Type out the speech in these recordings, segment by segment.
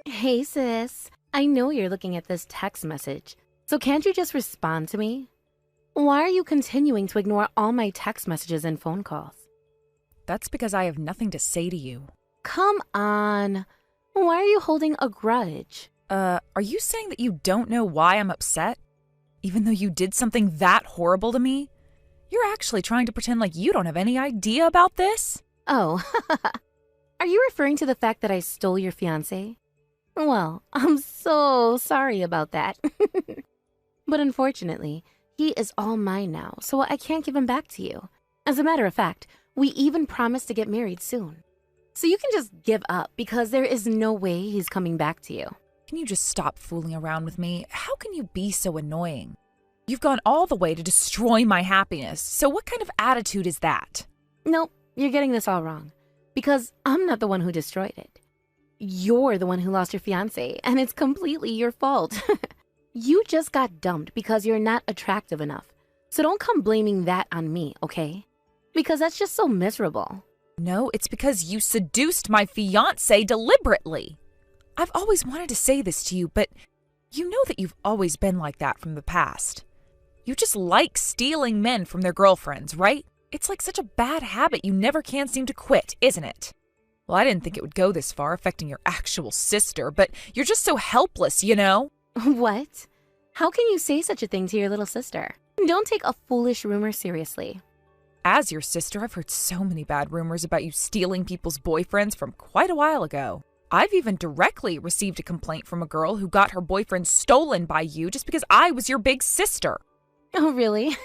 Hey sis, I know you're looking at this text message, so can't you just respond to me? Why are you continuing to ignore all my text messages and phone calls? That's because I have nothing to say to you. Come on. Why are you holding a grudge? Are you saying that you don't know why I'm upset? Even though you did something that horrible to me? You're actually trying to pretend like you don't have any idea about this? Oh, are you referring to the fact that I stole your fiance? Well, I'm so sorry about that. But unfortunately, he is all mine now, so I can't give him back to you. As a matter of fact, we even promised to get married soon. So you can just give up because there is no way he's coming back to you. Can you just stop fooling around with me? How can you be so annoying? You've gone all the way to destroy my happiness, so what kind of attitude is that? Nope, you're getting this all wrong. Because I'm not the one who destroyed it. You're the one who lost your fiancé, and it's completely your fault. You just got dumped because you're not attractive enough. So don't come blaming that on me, okay? Because that's just so miserable. No, it's because you seduced my fiancé deliberately. I've always wanted to say this to you, but you know that you've always been like that from the past. You just like stealing men from their girlfriends, right? It's like such a bad habit you never can seem to quit, isn't it? Well, I didn't think it would go this far, affecting your actual sister, but you're just so helpless, you know? What? How can you say such a thing to your little sister? Don't take a foolish rumor seriously. As your sister, I've heard so many bad rumors about you stealing people's boyfriends from quite a while ago. I've even directly received a complaint from a girl who got her boyfriend stolen by you just because I was your big sister. Oh, really?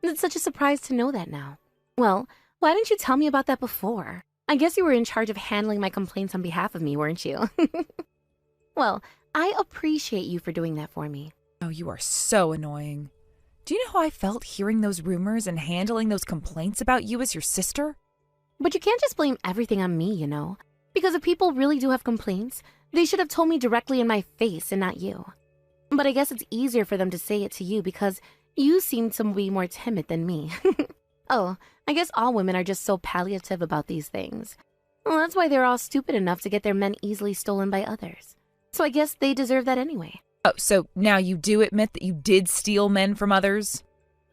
It's such a surprise to know that now. Well, why didn't you tell me about that before? I guess you were in charge of handling my complaints on behalf of me, weren't you? Well, I appreciate you for doing that for me. Oh, you are so annoying. Do you know how I felt hearing those rumors and handling those complaints about you as your sister? But you can't just blame everything on me, you know? Because if people really do have complaints, they should have told me directly in my face and not you. But I guess it's easier for them to say it to you because you seem to be more timid than me. Oh, I guess all women are just so palliative about these things. Well, that's why they're all stupid enough to get their men easily stolen by others. So I guess they deserve that anyway. Oh, so now you do admit that you did steal men from others?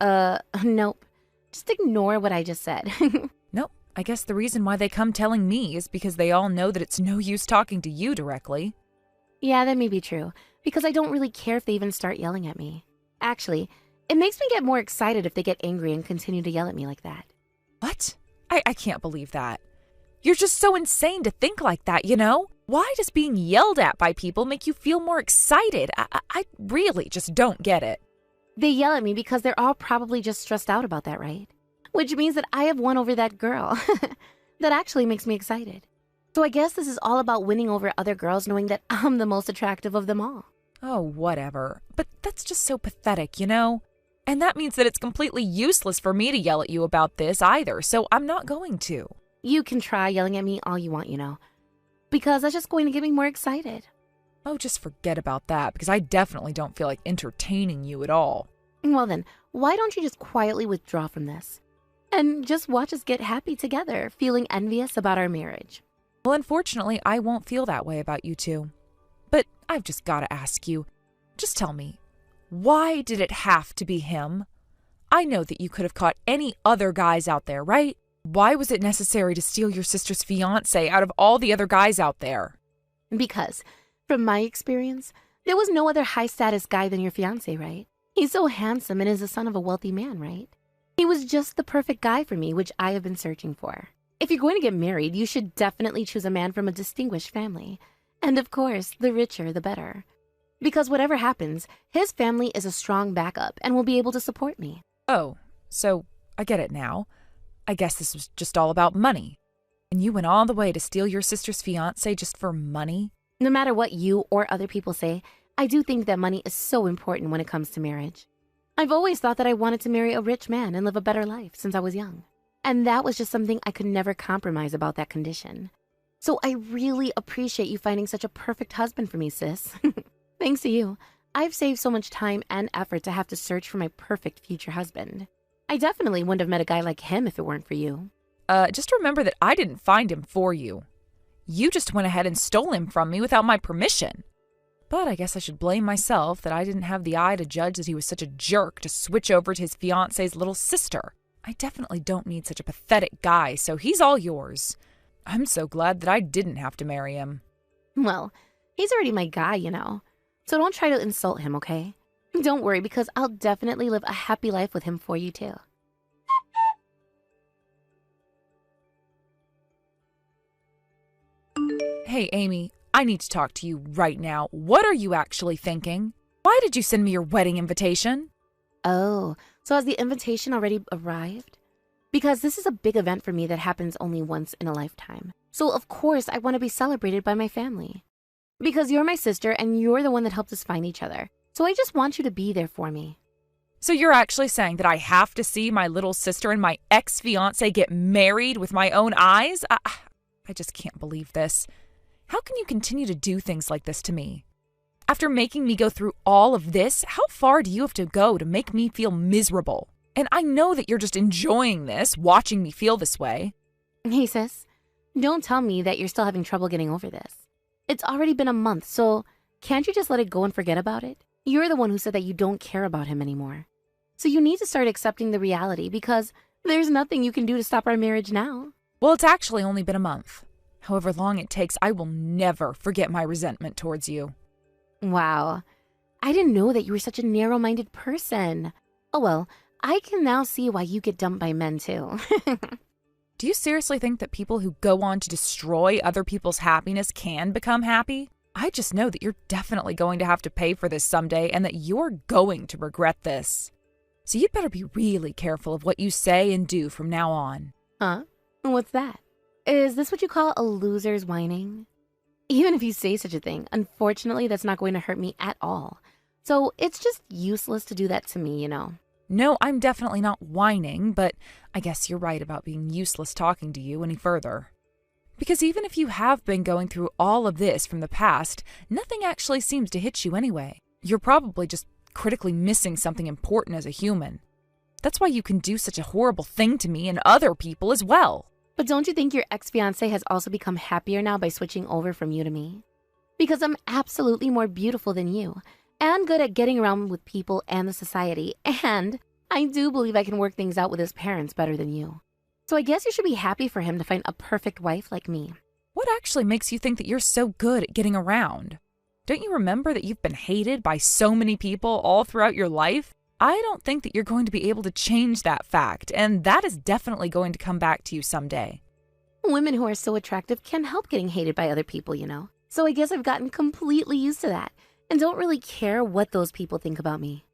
Nope. Just ignore what I just said. Nope. I guess the reason why they come telling me is because they all know that it's no use talking to you directly. Yeah, that may be true, because I don't really care if they even start yelling at me. Actually, it makes me get more excited if they get angry and continue to yell at me like that. What? I can't believe that. You're just so insane to think like that, you know? Why does being yelled at by people make you feel more excited? I really just don't get it. They yell at me because they're all probably just stressed out about that, right? Which means that I have won over that girl. That actually makes me excited. So I guess this is all about winning over other girls knowing that I'm the most attractive of them all. Oh, whatever. But that's just so pathetic, you know? And that means that it's completely useless for me to yell at you about this either, so I'm not going to. You can try yelling at me all you want, you know, because that's just going to get me more excited. Oh, just forget about that, because I definitely don't feel like entertaining you at all. Well then, why don't you just quietly withdraw from this? And just watch us get happy together, feeling envious about our marriage. Well, unfortunately, I won't feel that way about you two. But I've just got to ask you, just tell me, why did it have to be him? I know that you could have caught any other guys out there, right? Why was it necessary to steal your sister's fiancé out of all the other guys out there? Because, from my experience, there was no other high-status guy than your fiancé, right? He's so handsome and is the son of a wealthy man, right? He was just the perfect guy for me, which I have been searching for. If you're going to get married, you should definitely choose a man from a distinguished family. And of course, the richer, the better. Because whatever happens, his family is a strong backup and will be able to support me. Oh, so I get it now. I guess this was just all about money. And you went all the way to steal your sister's fiancé just for money? No matter what you or other people say, I do think that money is so important when it comes to marriage. I've always thought that I wanted to marry a rich man and live a better life since I was young. And that was just something I could never compromise about that condition. So I really appreciate you finding such a perfect husband for me, sis. Thanks to you, I've saved so much time and effort to have to search for my perfect future husband. I definitely wouldn't have met a guy like him if it weren't for you. Just remember that I didn't find him for you. You just went ahead and stole him from me without my permission. But I guess I should blame myself that I didn't have the eye to judge that he was such a jerk to switch over to his fiance's little sister. I definitely don't need such a pathetic guy, so he's all yours. I'm so glad that I didn't have to marry him. Well, he's already my guy, you know. So don't try to insult him, okay? Don't worry, because I'll definitely live a happy life with him for you, too. Hey, Amy, I need to talk to you right now. What are you actually thinking? Why did you send me your wedding invitation? Oh, so has the invitation already arrived? Because this is a big event for me that happens only once in a lifetime. So of course I want to be celebrated by my family. Because you're my sister and you're the one that helped us find each other. So I just want you to be there for me. So you're actually saying that I have to see my little sister and my ex-fiancé get married with my own eyes? I just can't believe this. How can you continue to do things like this to me? After making me go through all of this, how far do you have to go to make me feel miserable? And I know that you're just enjoying this, watching me feel this way. Hey sis, don't tell me that you're still having trouble getting over this. It's already been a month, so can't you just let it go and forget about it? You're the one who said that you don't care about him anymore. So you need to start accepting the reality because there's nothing you can do to stop our marriage now. Well, it's actually only been a month. However long it takes, I will never forget my resentment towards you. Wow, I didn't know that you were such a narrow-minded person. Oh well, I can now see why you get dumped by men too. Do you seriously think that people who go on to destroy other people's happiness can become happy? I just know that you're definitely going to have to pay for this someday and that you're going to regret this. So you'd better be really careful of what you say and do from now on. Huh? What's that? Is this what you call a loser's whining? Even if you say such a thing, unfortunately, that's not going to hurt me at all. So it's just useless to do that to me, you know. No, I'm definitely not whining, but I guess you're right about being useless talking to you any further. Because even if you have been going through all of this from the past, nothing actually seems to hit you anyway. You're probably just critically missing something important as a human. That's why you can do such a horrible thing to me and other people as well. But don't you think your ex-fiancé has also become happier now by switching over from you to me? Because I'm absolutely more beautiful than you, and good at getting around with people and the society, and I do believe I can work things out with his parents better than you. So I guess you should be happy for him to find a perfect wife like me. What actually makes you think that you're so good at getting around? Don't you remember that you've been hated by so many people all throughout your life? I don't think that you're going to be able to change that fact, and that is definitely going to come back to you someday. Women who are so attractive can help getting hated by other people, you know. So I guess I've gotten completely used to that and don't really care what those people think about me.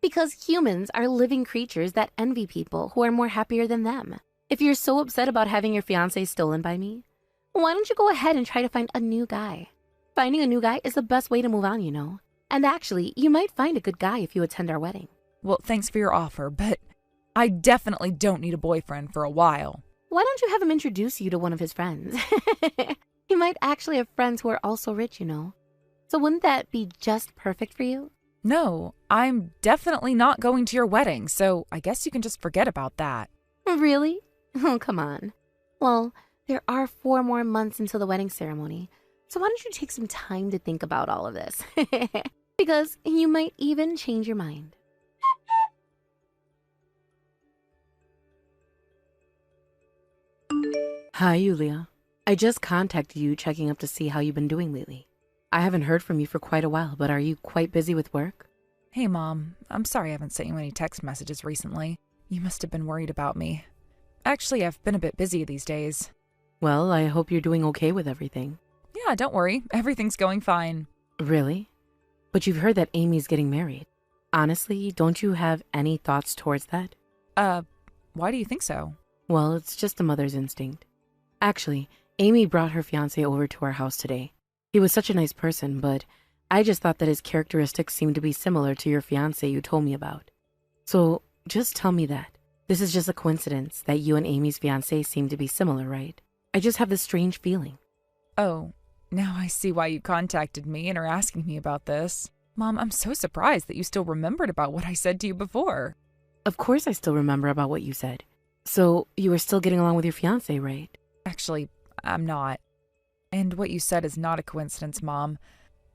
Because humans are living creatures that envy people who are more happier than them. If you're so upset about having your fiancé stolen by me, why don't you go ahead and try to find a new guy? Finding a new guy is the best way to move on, you know. And actually, you might find a good guy if you attend our wedding. Well, thanks for your offer, but I definitely don't need a boyfriend for a while. Why don't you have him introduce you to one of his friends? He might actually have friends who are also rich, you know. So wouldn't that be just perfect for you? No, I'm definitely not going to your wedding, so I guess you can just forget about that. Really? Oh, come on. Well, there are 4 more months until the wedding ceremony, so why don't you take some time to think about all of this? Because you might even change your mind. Hi, Yulia. I just contacted you checking up to see how you've been doing lately. I haven't heard from you for quite a while, but are you quite busy with work? Hey, Mom. I'm sorry I haven't sent you any text messages recently. You must have been worried about me. Actually, I've been a bit busy these days. Well, I hope you're doing okay with everything. Yeah, don't worry. Everything's going fine. Really? But you've heard that Amy's getting married. Honestly, don't you have any thoughts towards that? Why do you think so? Well, it's just a mother's instinct. Actually, Amy brought her fiancé over to our house today. He was such a nice person, but I just thought that his characteristics seemed to be similar to your fiancé you told me about. So, just tell me that. This is just a coincidence that you and Amy's fiancé seem to be similar, right? I just have this strange feeling. Oh, now I see why you contacted me and are asking me about this. Mom, I'm so surprised that you still remembered about what I said to you before. Of course I still remember about what you said. So, you were still getting along with your fiancé, right? Actually, I'm not. And what you said is not a coincidence, Mom.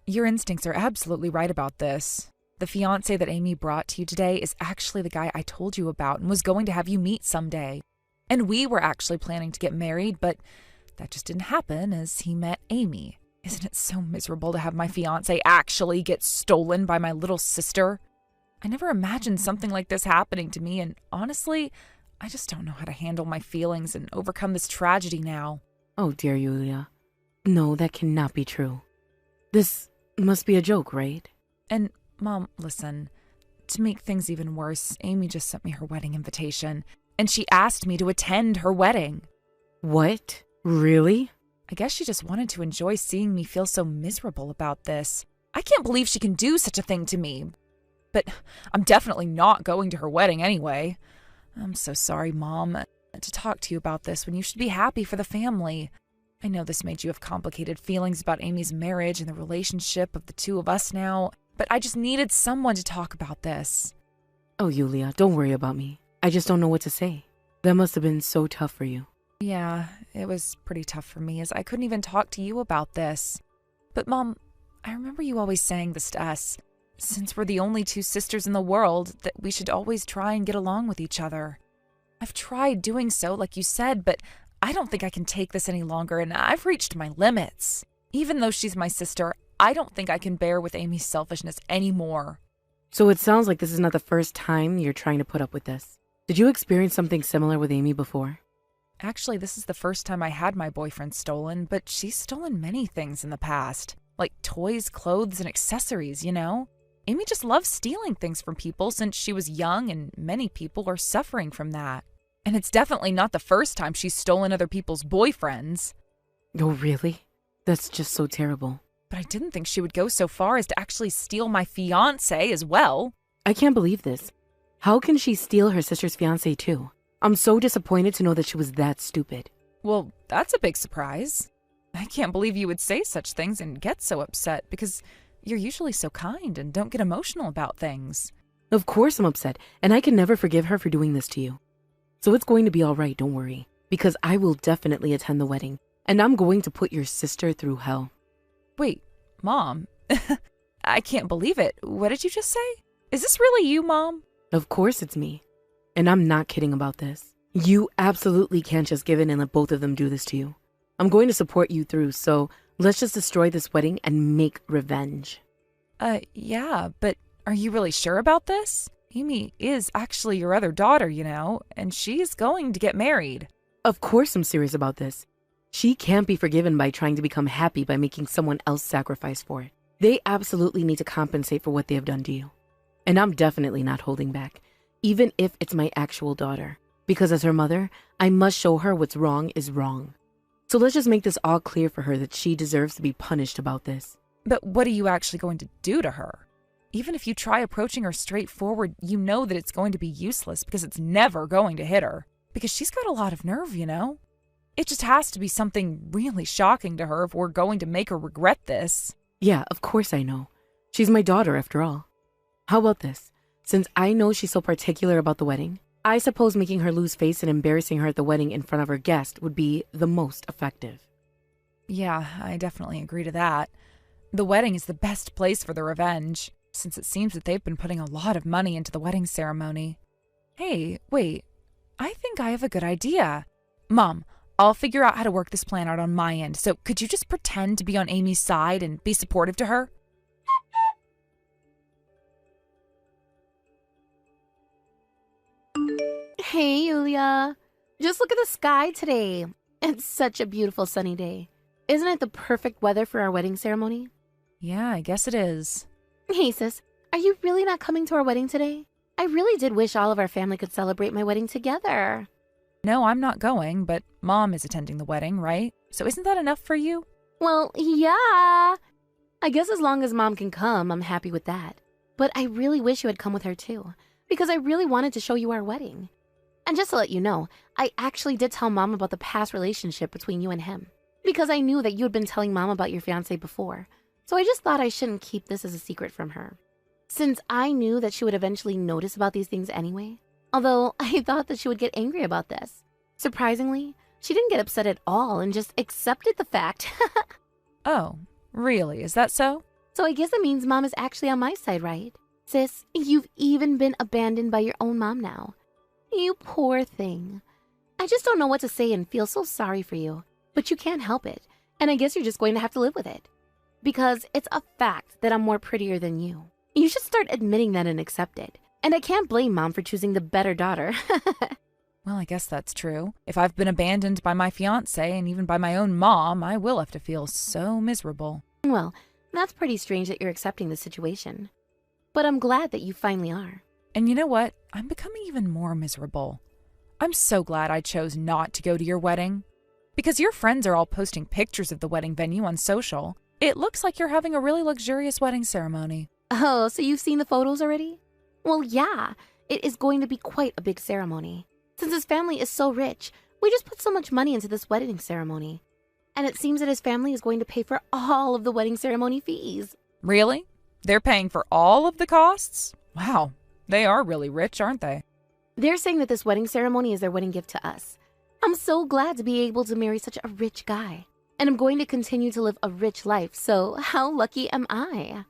Your instincts are absolutely right about this. The fiance that Amy brought to you today is actually the guy I told you about and was going to have you meet someday. And we were actually planning to get married, but that just didn't happen as he met Amy. Isn't it so miserable to have my fiance actually get stolen by my little sister? I never imagined something like this happening to me, and honestly, I just don't know how to handle my feelings and overcome this tragedy now. Oh, dear Yulia. No, that cannot be true. This must be a joke, right? And, Mom, listen. To make things even worse, Amy just sent me her wedding invitation, and she asked me to attend her wedding. What? Really? I guess she just wanted to enjoy seeing me feel so miserable about this. I can't believe she can do such a thing to me. But I'm definitely not going to her wedding anyway. I'm so sorry, Mom, to talk to you about this when you should be happy for the family. I know this made you have complicated feelings about Amy's marriage and the relationship of the two of us now, but I just needed someone to talk about this. Oh, Yulia, don't worry about me. I just don't know what to say. That must have been so tough for you. Yeah, it was pretty tough for me as I couldn't even talk to you about this. But Mom, I remember you always saying this to us. Since we're the only two sisters in the world, that we should always try and get along with each other. I've tried doing so, like you said, but I don't think I can take this any longer, and I've reached my limits. Even though she's my sister, I don't think I can bear with Amy's selfishness anymore. So it sounds like this is not the first time you're trying to put up with this. Did you experience something similar with Amy before? Actually, this is the first time I had my boyfriend stolen, but she's stolen many things in the past. Like toys, clothes, and accessories, you know? Amy just loves stealing things from people since she was young, and many people are suffering from that. And it's definitely not the first time she's stolen other people's boyfriends. Oh, really? That's just so terrible. But I didn't think she would go so far as to actually steal my fiancé as well. I can't believe this. How can she steal her sister's fiancé too? I'm so disappointed to know that she was that stupid. Well, that's a big surprise. I can't believe you would say such things and get so upset because you're usually so kind and don't get emotional about things. Of course I'm upset, and I can never forgive her for doing this to you. So it's going to be all right, don't worry, because I will definitely attend the wedding, and I'm going to put your sister through hell. Wait, Mom? I can't believe it. What did you just say? Is this really you, Mom? Of course it's me. And I'm not kidding about this. You absolutely can't just give in and let both of them do this to you. I'm going to support you through, so let's just destroy this wedding and make revenge. Yeah, but are you really sure about this? Amy is actually your other daughter, you know, and she's going to get married. Of course I'm serious about this. She can't be forgiven by trying to become happy by making someone else sacrifice for it. They absolutely need to compensate for what they have done to you. And I'm definitely not holding back, even if it's my actual daughter. Because as her mother, I must show her what's wrong is wrong. So let's just make this all clear for her that she deserves to be punished about this. But what are you actually going to do to her? Even if you try approaching her straightforward, you know that it's going to be useless because it's never going to hit her. Because she's got a lot of nerve, you know? It just has to be something really shocking to her if we're going to make her regret this. Yeah, of course I know. She's my daughter after all. How about this? Since I know she's so particular about the wedding, I suppose making her lose face and embarrassing her at the wedding in front of her guest would be the most effective. Yeah, I definitely agree to that. The wedding is the best place for the revenge, since it seems that they've been putting a lot of money into the wedding ceremony. Hey, wait, I think I have a good idea. Mom, I'll figure out how to work this plan out on my end, so could you just pretend to be on Amy's side and be supportive to her? Hey, Yulia. Just look at the sky today. It's such a beautiful sunny day. Isn't it the perfect weather for our wedding ceremony? Yeah, I guess it is. Hey, sis, are you really not coming to our wedding today? I really did wish all of our family could celebrate my wedding together. No, I'm not going, but Mom is attending the wedding, right? So isn't that enough for you? Well, yeah. I guess as long as Mom can come, I'm happy with that. But I really wish you had come with her too, because I really wanted to show you our wedding. And just to let you know, I actually did tell Mom about the past relationship between you and him, because I knew that you had been telling Mom about your fiancé before. So I just thought I shouldn't keep this as a secret from her, since I knew that she would eventually notice about these things anyway. Although I thought that she would get angry about this. Surprisingly, She didn't get upset at all and just accepted the fact. Oh, really? Is that so? So I guess it means Mom is actually on my side, right? Sis, you've even been abandoned by your own mom now. You poor thing. I just don't know what to say and feel so sorry for you. But you can't help it, and I guess you're just going to have to live with it. Because it's a fact that I'm more prettier than you. You should start admitting that and accept it. And I can't blame Mom for choosing the better daughter. Well, I guess that's true. If I've been abandoned by my fiance and even by my own mom, I will have to feel so miserable. Well, that's pretty strange that you're accepting the situation. But I'm glad that you finally are. And you know what? I'm becoming even more miserable. I'm so glad I chose not to go to your wedding. Because your friends are all posting pictures of the wedding venue on social. It looks like you're having a really luxurious wedding ceremony. Oh, so you've seen the photos already? Well, yeah, it is going to be quite a big ceremony. Since his family is so rich, we just put so much money into this wedding ceremony. And it seems that his family is going to pay for all of the wedding ceremony fees. Really? They're paying for all of the costs? Wow, they are really rich, aren't they? They're saying that this wedding ceremony is their wedding gift to us. I'm so glad to be able to marry such a rich guy. And I'm going to continue to live a rich life, so how lucky am I?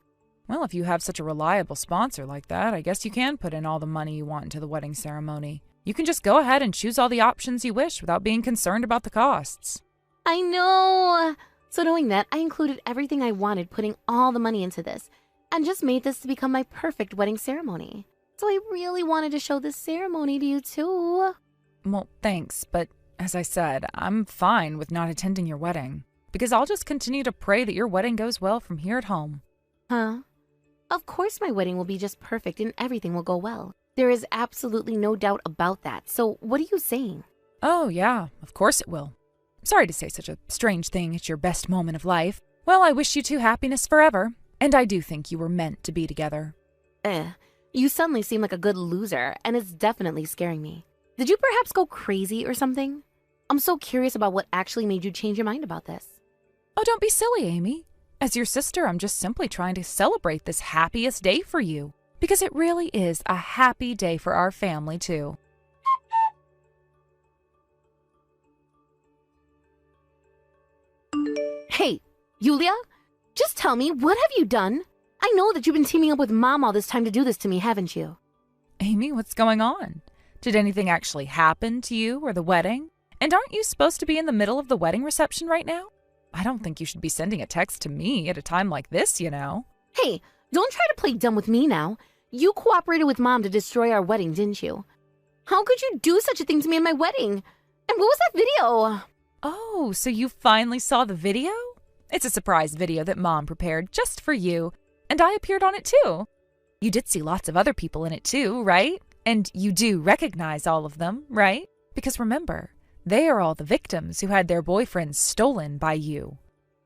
Well, if you have such a reliable sponsor like that, I guess you can put in all the money you want into the wedding ceremony. You can just go ahead and choose all the options you wish without being concerned about the costs. I know! So knowing that, I included everything I wanted, putting all the money into this, and just made this to become my perfect wedding ceremony. So I really wanted to show this ceremony to you too. Well, thanks, but as I said, I'm fine with not attending your wedding, because I'll just continue to pray that your wedding goes well from here at home. Huh? Of course my wedding will be just perfect and everything will go well. There is absolutely no doubt about that, so what are you saying? Oh, yeah, of course it will. Sorry to say such a strange thing at your best moment of life. Well, I wish you two happiness forever, and I do think you were meant to be together. You suddenly seem like a good loser, and it's definitely scaring me. Did you perhaps go crazy or something? I'm so curious about what actually made you change your mind about this. Oh, don't be silly, Amy. As your sister, I'm just simply trying to celebrate this happiest day for you. Because it really is a happy day for our family, too. Hey, Yulia? Just tell me, what have you done? I know that you've been teaming up with Mom all this time to do this to me, haven't you? Amy, what's going on? Did anything actually happen to you or the wedding? And aren't you supposed to be in the middle of the wedding reception right now? I don't think you should be sending a text to me at a time like this, you know. Hey, don't try to play dumb with me now. You cooperated with Mom to destroy our wedding, didn't you? How could you do such a thing to me at my wedding? And what was that video? Oh, so you finally saw the video? It's a surprise video that Mom prepared just for you, and I appeared on it too. You did see lots of other people in it too, right? And you do recognize all of them, right? Because remember, they are all the victims who had their boyfriends stolen by you.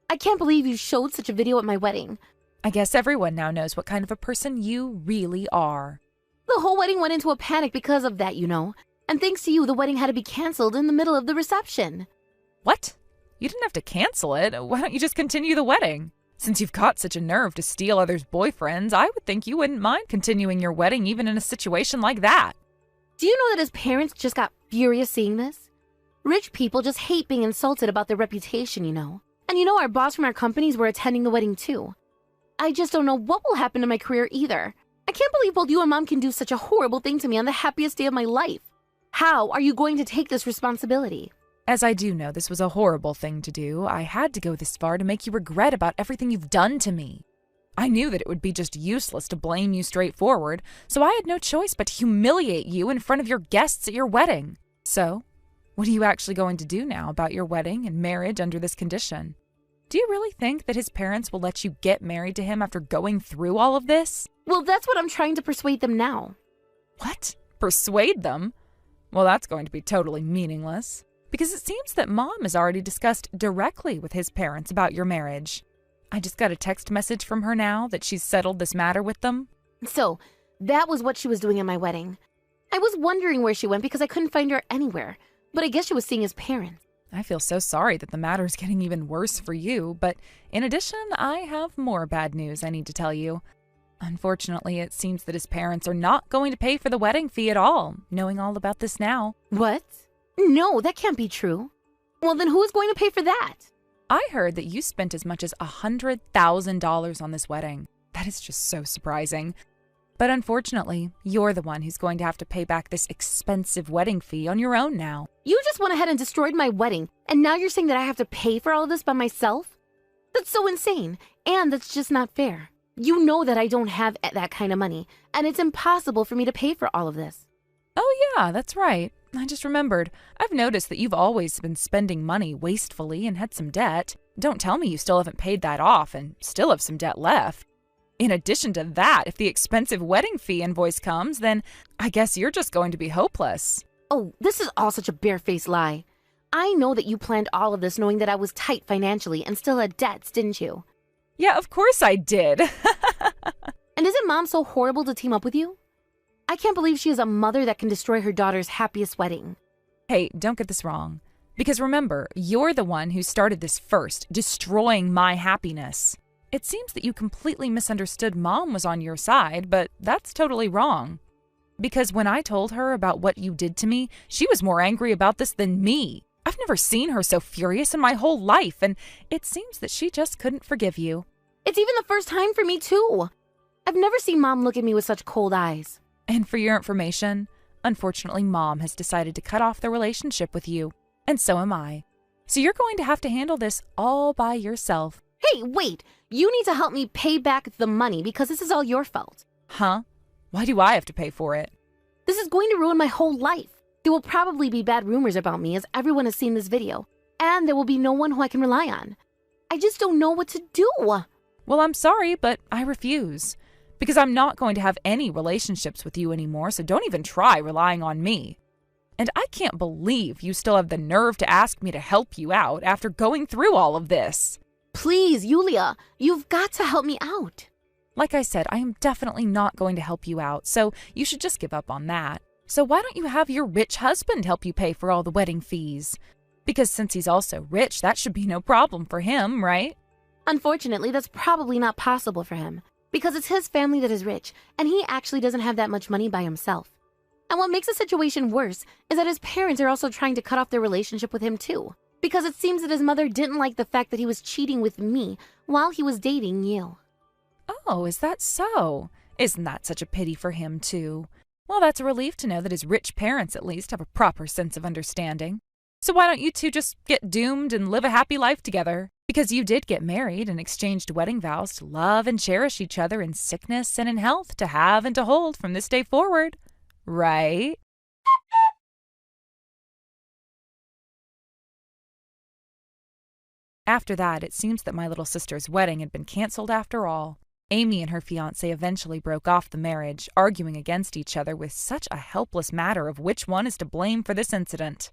I can't believe you showed such a video at my wedding. I guess everyone now knows what kind of a person you really are. The whole wedding went into a panic because of that, you know. And thanks to you, the wedding had to be canceled in the middle of the reception. What? You didn't have to cancel it. Why don't you just continue the wedding? Since you've got such a nerve to steal others' boyfriends, I would think you wouldn't mind continuing your wedding even in a situation like that. Do you know that his parents just got furious seeing this? Rich people just hate being insulted about their reputation, you know. And you know our boss from our companies were attending the wedding too. I just don't know what will happen to my career either. I can't believe both you and Mom can do such a horrible thing to me on the happiest day of my life. How are you going to take this responsibility? As I do know this was a horrible thing to do, I had to go this far to make you regret about everything you've done to me. I knew that it would be just useless to blame you straightforward, so I had no choice but to humiliate you in front of your guests at your wedding. So, what are you actually going to do now about your wedding and marriage under this condition? Do you really think that his parents will let you get married to him after going through all of this? Well, that's what I'm trying to persuade them now. What? Persuade them? Well, that's going to be totally meaningless. Because it seems that Mom has already discussed directly with his parents about your marriage. I just got a text message from her now that she's settled this matter with them. So, that was what she was doing at my wedding. I was wondering where she went because I couldn't find her anywhere, but I guess she was seeing his parents. I feel so sorry that the matter is getting even worse for you, but in addition, I have more bad news I need to tell you. Unfortunately, it seems that his parents are not going to pay for the wedding fee at all, knowing all about this now. What? No, that can't be true. Well, then who's going to pay for that? I heard that you spent as much as $100,000 on this wedding. That is just so surprising. But unfortunately, you're the one who's going to have to pay back this expensive wedding fee on your own now. You just went ahead and destroyed my wedding, and now you're saying that I have to pay for all of this by myself? That's so insane, and that's just not fair. You know that I don't have that kind of money, and it's impossible for me to pay for all of this. Oh yeah, that's right. I just remembered. I've noticed that you've always been spending money wastefully and had some debt. Don't tell me you still haven't paid that off and still have some debt left. In addition to that, if the expensive wedding fee invoice comes, then I guess you're just going to be hopeless. Oh, this is all such a barefaced lie. I know that you planned all of this knowing that I was tight financially and still had debts, didn't you? Yeah, of course I did. And isn't Mom so horrible to team up with you? I can't believe she is a mother that can destroy her daughter's happiest wedding. Hey, don't get this wrong. Because remember, you're the one who started this first, destroying my happiness. It seems that you completely misunderstood Mom was on your side, but that's totally wrong. Because when I told her about what you did to me, she was more angry about this than me. I've never seen her so furious in my whole life, and it seems that she just couldn't forgive you. It's even the first time for me, too. I've never seen Mom look at me with such cold eyes. And for your information, unfortunately, Mom has decided to cut off the relationship with you, and so am I. So you're going to have to handle this all by yourself. Hey, wait! You need to help me pay back the money because this is all your fault. Huh? Why do I have to pay for it? This is going to ruin my whole life. There will probably be bad rumors about me as everyone has seen this video, and there will be no one who I can rely on. I just don't know what to do. Well, I'm sorry, but I refuse. Because I'm not going to have any relationships with you anymore, so don't even try relying on me. And I can't believe you still have the nerve to ask me to help you out after going through all of this. Please, Yulia, you've got to help me out. Like I said, I am definitely not going to help you out, so you should just give up on that. So why don't you have your rich husband help you pay for all the wedding fees? Because since he's also rich, that should be no problem for him, right? Unfortunately, that's probably not possible for him, because it's his family that is rich, and he actually doesn't have that much money by himself. And what makes the situation worse is that his parents are also trying to cut off their relationship with him too, because it seems that his mother didn't like the fact that he was cheating with me while he was dating you. Oh, is that so? Isn't that such a pity for him too? Well, that's a relief to know that his rich parents at least have a proper sense of understanding. So why don't you two just get doomed and live a happy life together? Because you did get married and exchanged wedding vows to love and cherish each other in sickness and in health, to have and to hold from this day forward. Right? After that, it seems that my little sister's wedding had been canceled after all. Amy and her fiancé eventually broke off the marriage, arguing against each other with such a helpless matter of which one is to blame for this incident.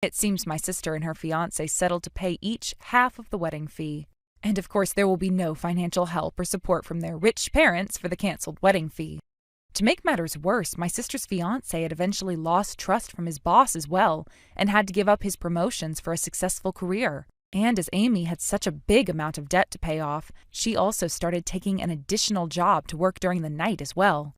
It seems my sister and her fiancé settled to pay each half of the wedding fee. And of course there will be no financial help or support from their rich parents for the canceled wedding fee. To make matters worse, my sister's fiancé had eventually lost trust from his boss as well, and had to give up his promotions for a successful career. And as Amy had such a big amount of debt to pay off, she also started taking an additional job to work during the night as well.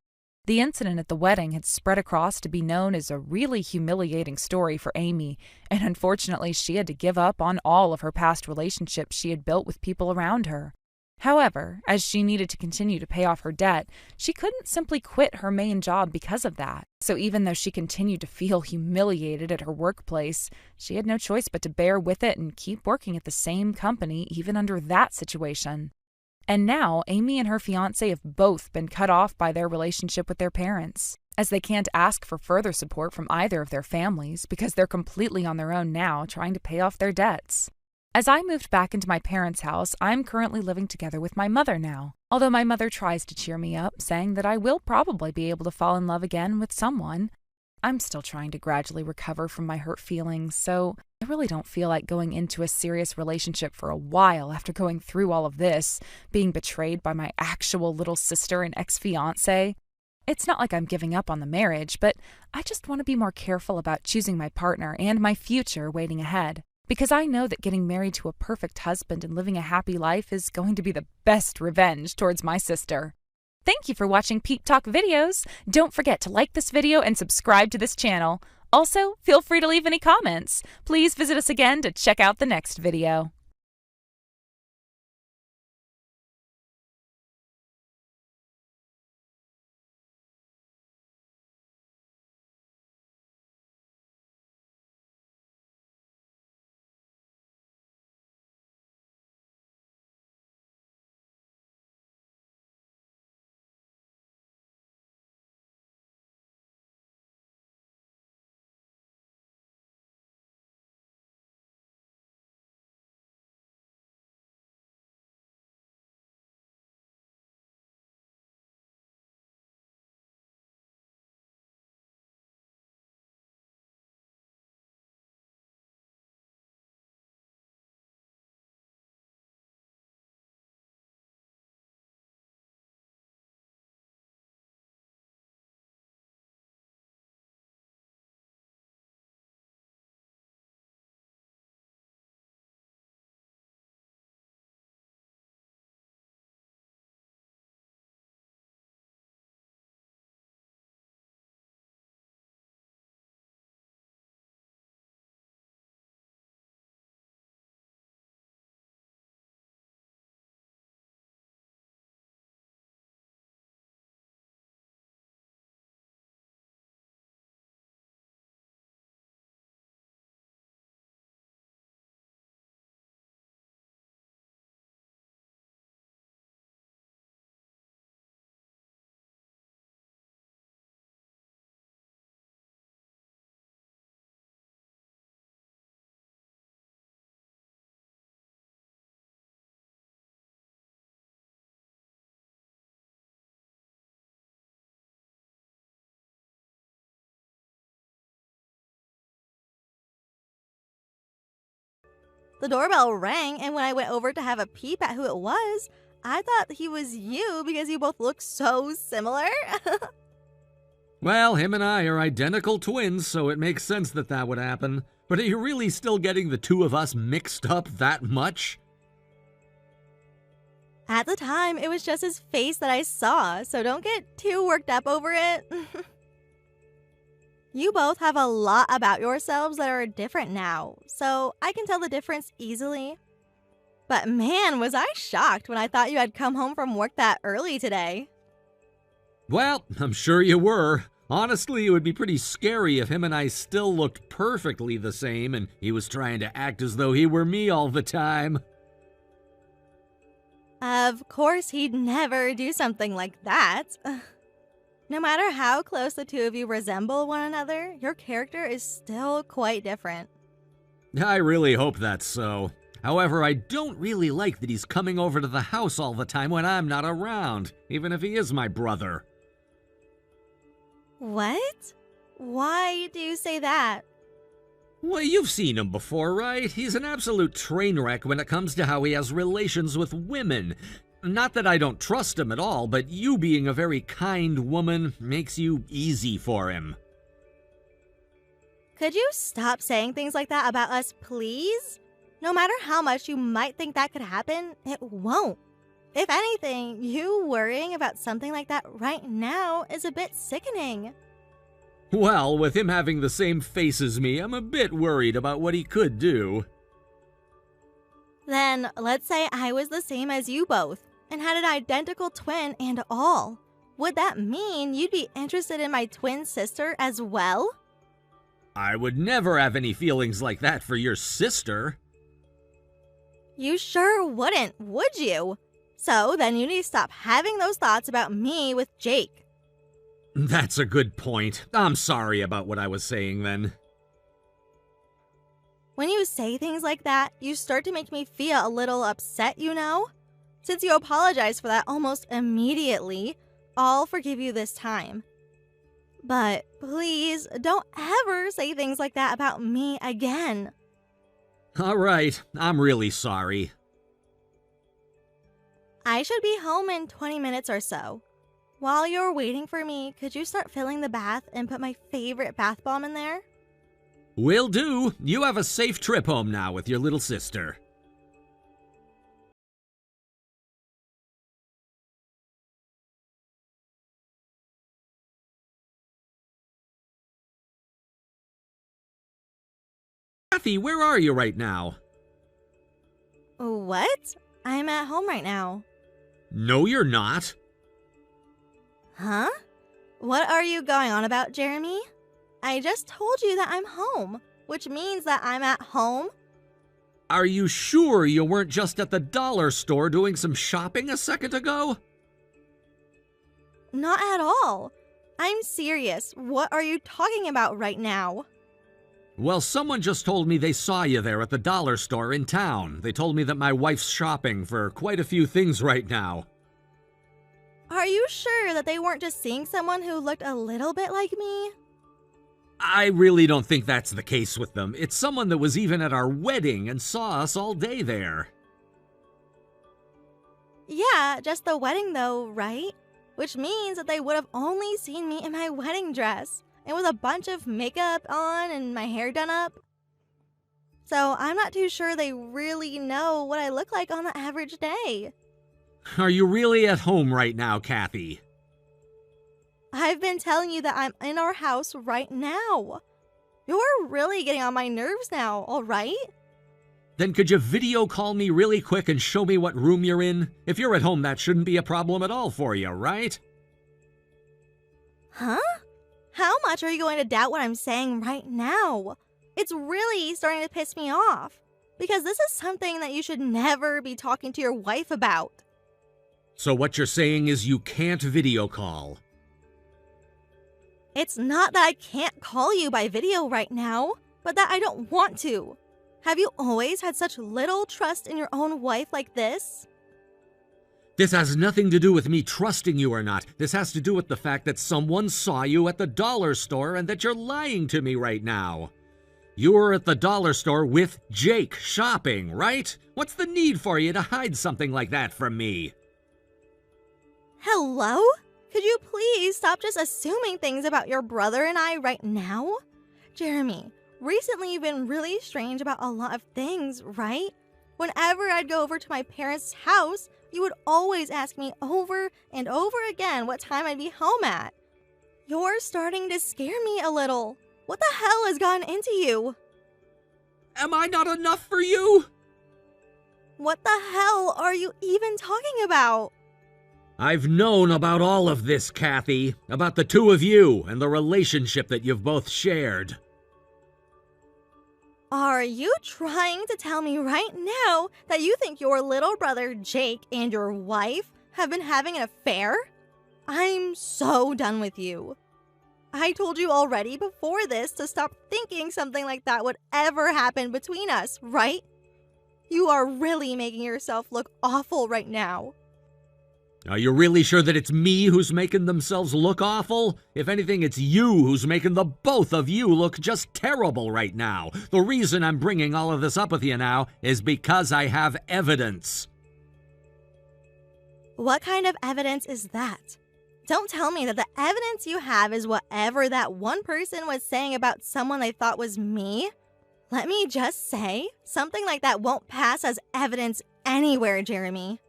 The incident at the wedding had spread across to be known as a really humiliating story for Amy, and unfortunately she had to give up on all of her past relationships she had built with people around her. However, as she needed to continue to pay off her debt, she couldn't simply quit her main job because of that. So even though she continued to feel humiliated at her workplace, she had no choice but to bear with it and keep working at the same company even under that situation. And now, Amy and her fiancé have both been cut off by their relationship with their parents, as they can't ask for further support from either of their families because they're completely on their own now trying to pay off their debts. As I moved back into my parents' house, I'm currently living together with my mother now. Although my mother tries to cheer me up, saying that I will probably be able to fall in love again with someone. I'm still trying to gradually recover from my hurt feelings, so I really don't feel like going into a serious relationship for a while after going through all of this, being betrayed by my actual little sister and ex-fiancé. It's not like I'm giving up on the marriage, but I just want to be more careful about choosing my partner and my future waiting ahead. Because I know that getting married to a perfect husband and living a happy life is going to be the best revenge towards my sister. Thank you for watching Peep Talk videos. Don't forget to like this video and subscribe to this channel. Also, feel free to leave any comments. Please visit us again to check out the next video. The doorbell rang, and when I went over to have a peep at who it was, I thought he was you because you both look so similar. Well, him and I are identical twins, so it makes sense that that would happen. But are you really still getting the two of us mixed up that much? At the time, it was just his face that I saw, so don't get too worked up over it. You both have a lot about yourselves that are different now, so I can tell the difference easily. But man, was I shocked when I thought you had come home from work that early today. Well, I'm sure you were. Honestly, it would be pretty scary if him and I still looked perfectly the same and he was trying to act as though he were me all the time. Of course, he'd never do something like that. No matter how close the two of you resemble one another, your character is still quite different. I really hope that's so. However, I don't really like that he's coming over to the house all the time when I'm not around, even if he is my brother. What? Why do you say that? Well, you've seen him before, right? He's an absolute train wreck when it comes to how he has relations with women. Not that I don't trust him at all, but you being a very kind woman makes you easy for him. Could you stop saying things like that about us, please? No matter how much you might think that could happen, it won't. If anything, you worrying about something like that right now is a bit sickening. Well, with him having the same face as me, I'm a bit worried about what he could do. Then, let's say I was the same as you both, and had an identical twin and all. Would that mean you'd be interested in my twin sister as well? I would never have any feelings like that for your sister. You sure wouldn't, would you? So then you need to stop having those thoughts about me with Jake. That's a good point. I'm sorry about what I was saying then. When you say things like that, you start to make me feel a little upset, you know? Since you apologize for that almost immediately, I'll forgive you this time. But please, don't ever say things like that about me again. All right, I'm really sorry. I should be home in 20 minutes or so. While you're waiting for me, could you start filling the bath and put my favorite bath bomb in there? Will do. You have a safe trip home now with your little sister. Kathy, where are you right now? What? I'm at home right now. No, you're not. Huh? What are you going on about, Jeremy? I just told you that I'm home, which means that I'm at home. Are you sure you weren't just at the dollar store doing some shopping a second ago? Not at all. I'm serious. What are you talking about right now? Well, someone just told me they saw you there at the dollar store in town. They told me that my wife's shopping for quite a few things right now. Are you sure that they weren't just seeing someone who looked a little bit like me? I really don't think that's the case with them. It's someone that was even at our wedding and saw us all day there. Yeah, just the wedding though, right? Which means that they would have only seen me in my wedding dress and with a bunch of makeup on and my hair done up. So I'm not too sure they really know what I look like on the average day. Are you really at home right now, Kathy? I've been telling you that I'm in our house right now. You're really getting on my nerves now, all right? Then could you video call me really quick and show me what room you're in? If you're at home, that shouldn't be a problem at all for you, right? Huh? How much are you going to doubt what I'm saying right now? It's really starting to piss me off. Because this is something that you should never be talking to your wife about. So what you're saying is you can't video call. It's not that I can't call you by video right now, but that I don't want to. Have you always had such little trust in your own wife like this? This has nothing to do with me trusting you or not. This has to do with the fact that someone saw you at the dollar store and that you're lying to me right now. You were at the dollar store with Jake shopping, right? What's the need for you to hide something like that from me? Hello? Could you please stop just assuming things about your brother and I right now? Jeremy, recently you've been really strange about a lot of things, right? Whenever I'd go over to my parents' house, you would always ask me over and over again what time I'd be home at. You're starting to scare me a little. What the hell has gotten into you? Am I not enough for you? What the hell are you even talking about? I've known about all of this, Kathy. About the two of you and the relationship that you've both shared. Are you trying to tell me right now that you think your little brother Jake and your wife have been having an affair? I'm so done with you. I told you already before this to stop thinking something like that would ever happen between us, right? You are really making yourself look awful right now. Are you really sure that it's me who's making themselves look awful? If anything, it's you who's making the both of you look just terrible right now. The reason I'm bringing all of this up with you now is because I have evidence. What kind of evidence is that? Don't tell me that the evidence you have is whatever that one person was saying about someone they thought was me. Let me just say, something like that won't pass as evidence anywhere, Jeremy.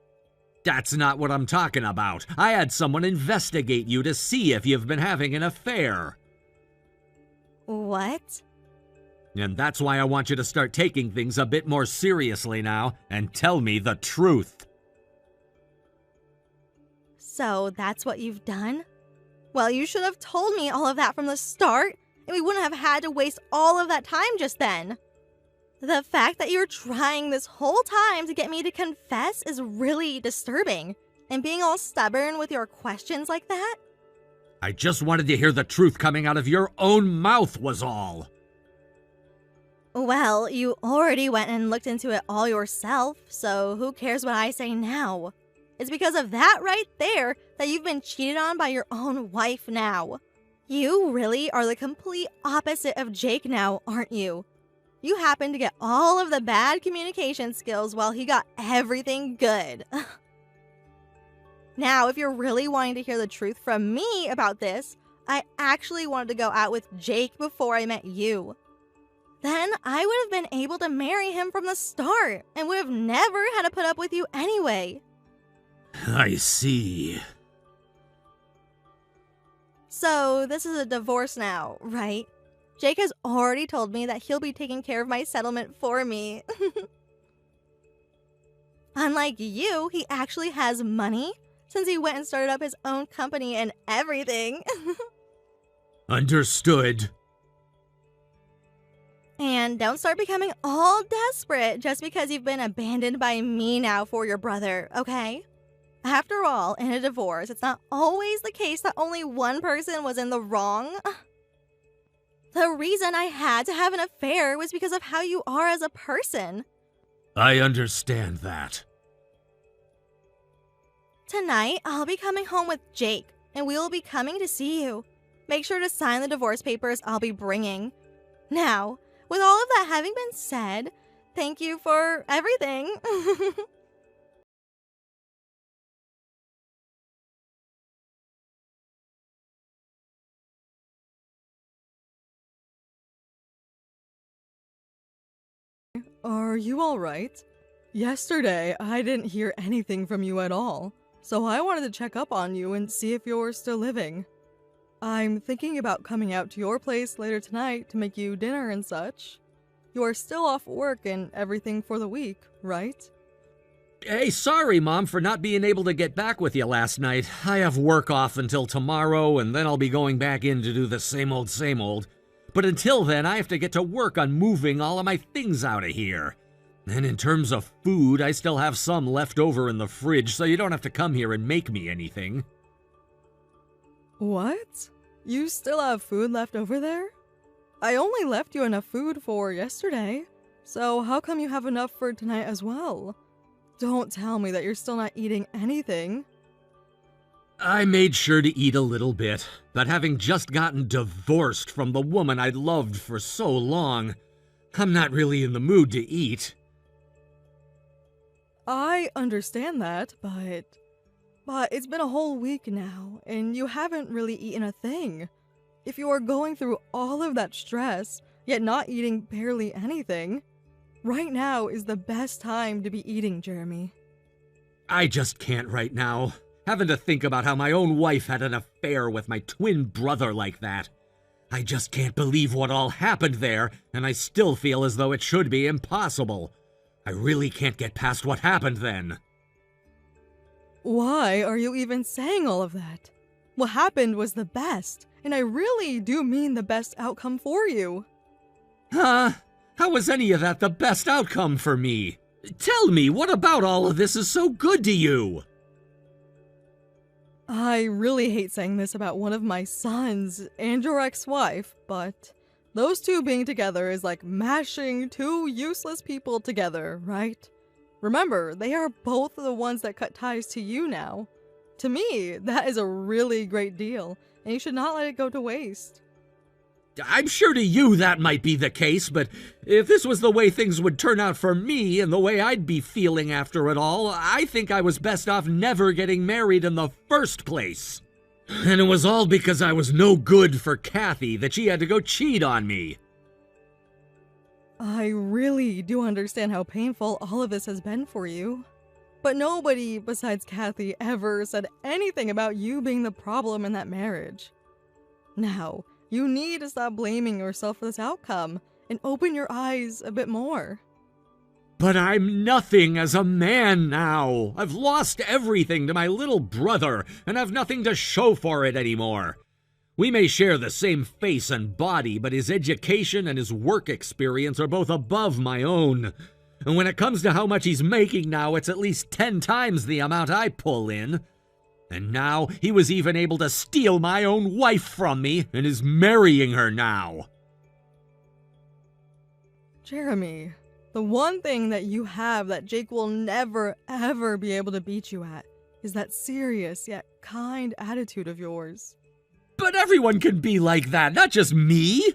That's not what I'm talking about. I had someone investigate you to see if you've been having an affair. What? And that's why I want you to start taking things a bit more seriously now and tell me the truth. So that's what you've done? Well, you should have told me all of that from the start, and we wouldn't have had to waste all of that time just then. The fact that you're trying this whole time to get me to confess is really disturbing. And being all stubborn with your questions like that? I just wanted to hear the truth coming out of your own mouth was all. Well, you already went and looked into it all yourself, so who cares what I say now? It's because of that right there that you've been cheated on by your own wife now. You really are the complete opposite of Jake now, aren't you? You happen to get all of the bad communication skills while he got everything good. Now, if you're really wanting to hear the truth from me about this, I actually wanted to go out with Jake before I met you. Then I would have been able to marry him from the start and would have never had to put up with you anyway. I see. So, this is a divorce now, right? Jake has already told me that he'll be taking care of my settlement for me. Unlike you, he actually has money, since he went and started up his own company and everything. Understood. And don't start becoming all desperate just because you've been abandoned by me now for your brother, okay? After all, in a divorce, it's not always the case that only one person was in the wrong. The reason I had to have an affair was because of how you are as a person. I understand that. Tonight, I'll be coming home with Jake, and we will be coming to see you. Make sure to sign the divorce papers I'll be bringing. Now, with all of that having been said, thank you for everything. Are you alright? Yesterday, I didn't hear anything from you at all, so I wanted to check up on you and see if you're still living. I'm thinking about coming out to your place later tonight to make you dinner and such. You are still off work and everything for the week, right? Hey, sorry, Mom, for not being able to get back with you last night. I have work off until tomorrow, and then I'll be going back in to do the same old, same old. But until then, I have to get to work on moving all of my things out of here. And in terms of food, I still have some left over in the fridge, so you don't have to come here and make me anything. What? You still have food left over there? I only left you enough food for yesterday, so how come you have enough for tonight as well? Don't tell me that you're still not eating anything. I made sure to eat a little bit, but having just gotten divorced from the woman I'd loved for so long, I'm not really in the mood to eat. I understand that, but it's been a whole week now, and you haven't really eaten a thing. If you are going through all of that stress, yet not eating barely anything, right now is the best time to be eating, Jeremy. I just can't right now. Having to think about how my own wife had an affair with my twin brother like that. I just can't believe what all happened there, and I still feel as though it should be impossible. I really can't get past what happened then. Why are you even saying all of that? What happened was the best, and I really do mean the best outcome for you. Huh? How was any of that the best outcome for me? Tell me, what about all of this is so good to you? I really hate saying this about one of my sons and your ex-wife, but those two being together is like mashing two useless people together, right? Remember, they are both the ones that cut ties to you now. To me, that is a really great deal, and you should not let it go to waste. I'm sure to you that might be the case, but if this was the way things would turn out for me and the way I'd be feeling after it all, I think I was best off never getting married in the first place. And it was all because I was no good for Kathy that she had to go cheat on me. I really do understand how painful all of this has been for you. But nobody besides Kathy ever said anything about you being the problem in that marriage. Now, you need to stop blaming yourself for this outcome and open your eyes a bit more. But I'm nothing as a man now. I've lost everything to my little brother and have nothing to show for it anymore. We may share the same face and body, but his education and his work experience are both above my own. And when it comes to how much he's making now, it's at least 10 times the amount I pull in. And now he was even able to steal my own wife from me and is marrying her now. Jeremy, the one thing that you have that Jake will never, ever be able to beat you at is that serious yet kind attitude of yours. But everyone can be like that, not just me.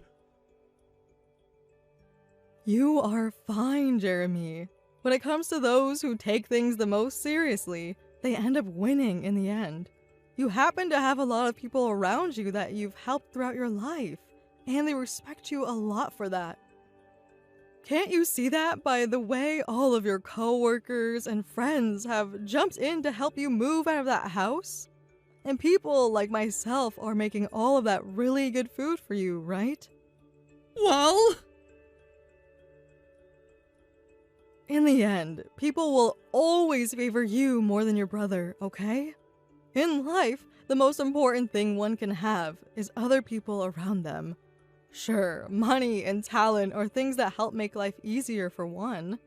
You are fine, Jeremy. When it comes to those who take things the most seriously, they end up winning in the end. You happen to have a lot of people around you that you've helped throughout your life, and they respect you a lot for that. Can't you see that by the way all of your coworkers and friends have jumped in to help you move out of that house? And people like myself are making all of that really good food for you, right? Well? In the end, people will always favor you more than your brother, okay? In life, the most important thing one can have is other people around them. Sure, money and talent are things that help make life easier for one.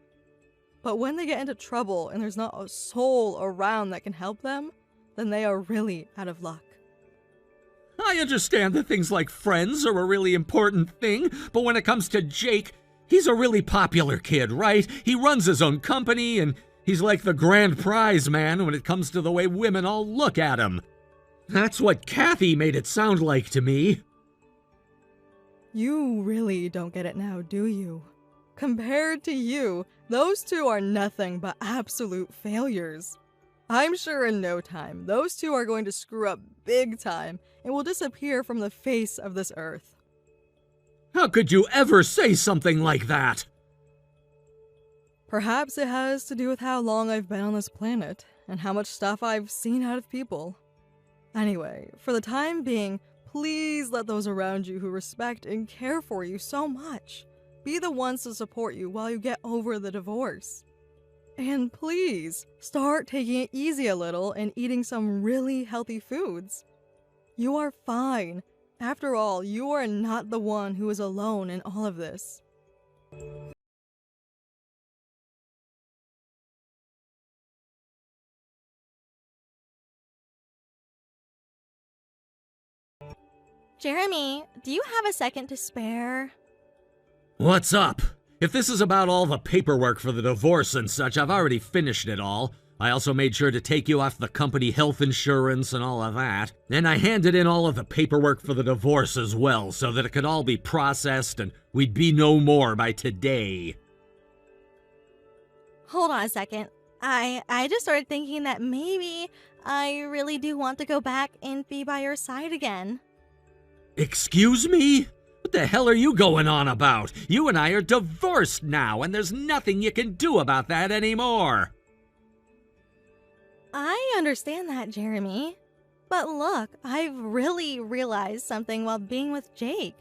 But when they get into trouble and there's not a soul around that can help them, then they are really out of luck. I understand that things like friends are a really important thing, but when it comes to Jake, he's a really popular kid, right? He runs his own company, and he's like the grand prize man when it comes to the way women all look at him. That's what Kathy made it sound like to me. You really don't get it now, do you? Compared to you, those two are nothing but absolute failures. I'm sure in no time, those two are going to screw up big time and will disappear from the face of this earth. How could you ever say something like that? Perhaps it has to do with how long I've been on this planet and how much stuff I've seen out of people. Anyway, for the time being, please let those around you who respect and care for you so much be the ones to support you while you get over the divorce. And please, start taking it easy a little and eating some really healthy foods. You are fine. After all, you are not the one who is alone in all of this. Jeremy, do you have a second to spare? What's up? If this is about all the paperwork for the divorce and such, I've already finished it all. I also made sure to take you off the company health insurance and all of that. And I handed in all of the paperwork for the divorce as well, so that it could all be processed and we'd be no more by today. Hold on a second. I just started thinking that maybe I really do want to go back and be by your side again. Excuse me? What the hell are you going on about? You and I are divorced now, and there's nothing you can do about that anymore. I understand that, Jeremy. But look, I've really realized something while being with Jake.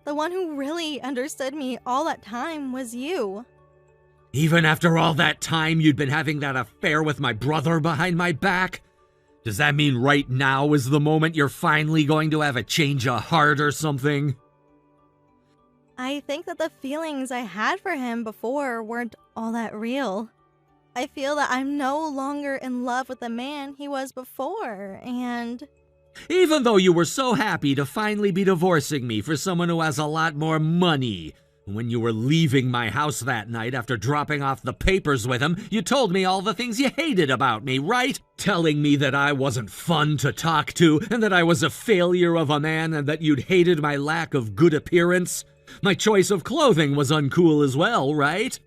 The one who really understood me all that time was you. Even after all that time you'd been having that affair with my brother behind my back? Does that mean right now is the moment you're finally going to have a change of heart or something? I think that the feelings I had for him before weren't all that real. I feel that I'm no longer in love with the man he was before, and... Even though you were so happy to finally be divorcing me for someone who has a lot more money. When you were leaving my house that night after dropping off the papers with him, you told me all the things you hated about me, right? Telling me that I wasn't fun to talk to, and that I was a failure of a man, and that you'd hated my lack of good appearance. My choice of clothing was uncool as well, right?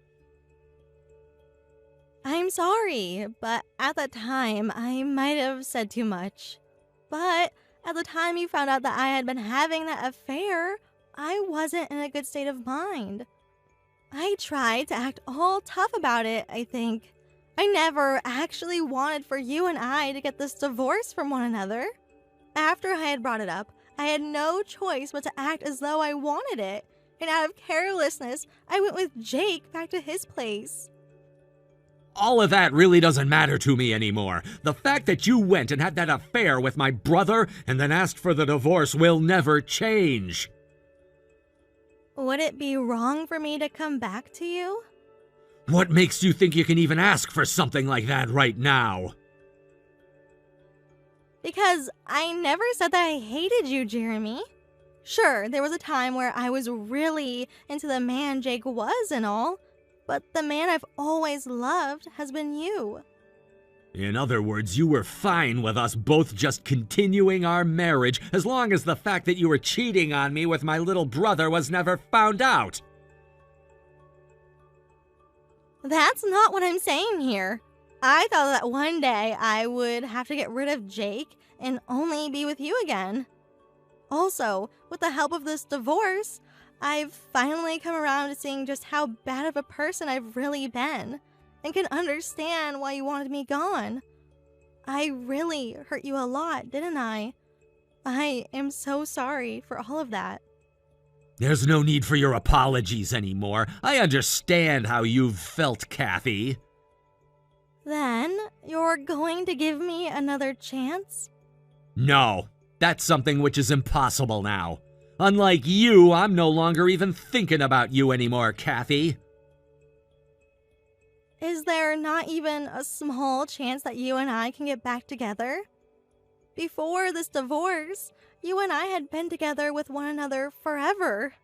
I'm sorry, but at that time, I might have said too much. But at the time you found out that I had been having that affair, I wasn't in a good state of mind. I tried to act all tough about it, I think. I never actually wanted for you and I to get this divorce from one another. After I had brought it up, I had no choice but to act as though I wanted it. And out of carelessness, I went with Jake back to his place. All of that really doesn't matter to me anymore. The fact that you went and had that affair with my brother and then asked for the divorce will never change. Would it be wrong for me to come back to you? What makes you think you can even ask for something like that right now? Because I never said that I hated you, Jeremy. Sure, there was a time where I was really into the man Jake was and all, but the man I've always loved has been you. In other words, you were fine with us both just continuing our marriage as long as the fact that you were cheating on me with my little brother was never found out. That's not what I'm saying here. I thought that one day I would have to get rid of Jake and only be with you again. Also, with the help of this divorce, I've finally come around to seeing just how bad of a person I've really been, and can understand why you wanted me gone. I really hurt you a lot, didn't I? I am so sorry for all of that. There's no need for your apologies anymore. I understand how you've felt, Kathy. Then, you're going to give me another chance? No, that's something which is impossible now. Unlike you, I'm no longer even thinking about you anymore, Kathy. Is there not even a small chance that you and I can get back together? Before this divorce, you and I had been together with one another forever.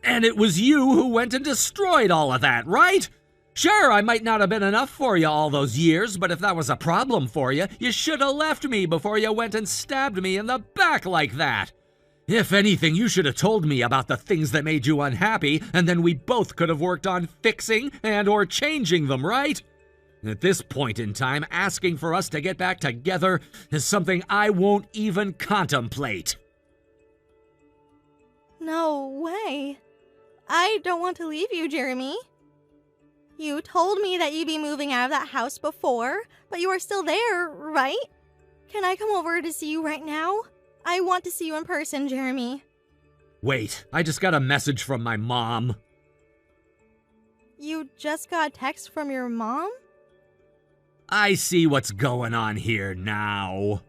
And it was you who went and destroyed all of that, right? Sure, I might not have been enough for you all those years, but if that was a problem for you, you should have left me before you went and stabbed me in the back like that. If anything, you should have told me about the things that made you unhappy, and then we both could have worked on fixing and or changing them, right? At this point in time, asking for us to get back together is something I won't even contemplate. No way. I don't want to leave you, Jeremy. You told me that you'd be moving out of that house before, but you are still there, right? Can I come over to see you right now? I want to see you in person, Jeremy. Wait, I just got a message from my mom. You just got a text from your mom? I see what's going on here now.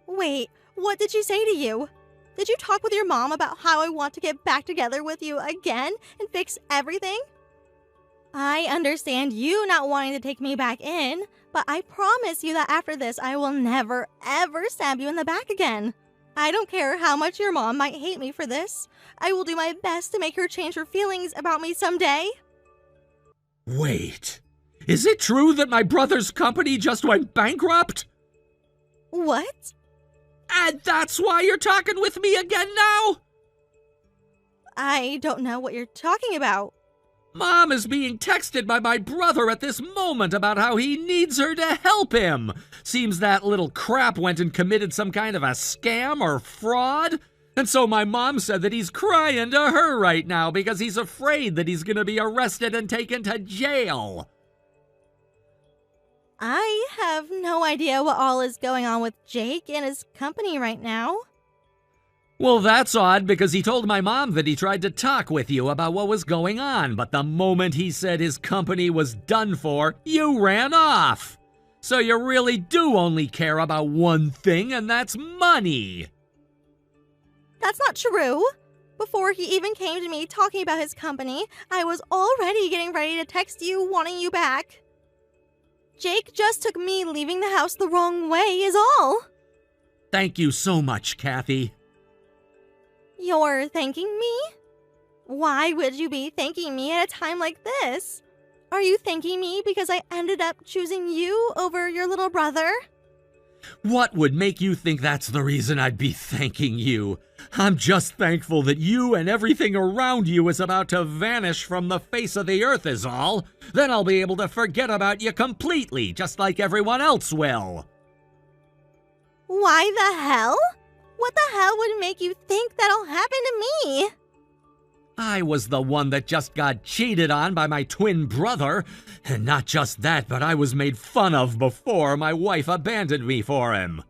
Wait, what did she say to you? Did you talk with your mom about how I want to get back together with you again and fix everything? I understand you not wanting to take me back in, but I promise you that after this, I will never, ever stab you in the back again. I don't care how much your mom might hate me for this. I will do my best to make her change her feelings about me someday. Wait, is it true that my brother's company just went bankrupt? What? And that's why you're talking with me again now? I don't know what you're talking about. Mom is being texted by my brother at this moment about how he needs her to help him. Seems that little crap went and committed some kind of a scam or fraud. And so my mom said that he's crying to her right now because he's afraid that he's going to be arrested and taken to jail. I have no idea what all is going on with Jake and his company right now. Well, that's odd because he told my mom that he tried to talk with you about what was going on, but the moment he said his company was done for, you ran off. So you really do only care about one thing, and that's money. That's not true. Before he even came to me talking about his company, I was already getting ready to text you wanting you back. Jake just took me leaving the house the wrong way is all. Thank you so much, Kathy. You're thanking me? Why would you be thanking me at a time like this? Are you thanking me because I ended up choosing you over your little brother? What would make you think that's the reason I'd be thanking you? I'm just thankful that you and everything around you is about to vanish from the face of the earth is all. Then I'll be able to forget about you completely, just like everyone else will. Why the hell? What the hell would make you think that'll happen to me? I was the one that just got cheated on by my twin brother. And not just that, but I was made fun of before my wife abandoned me for him.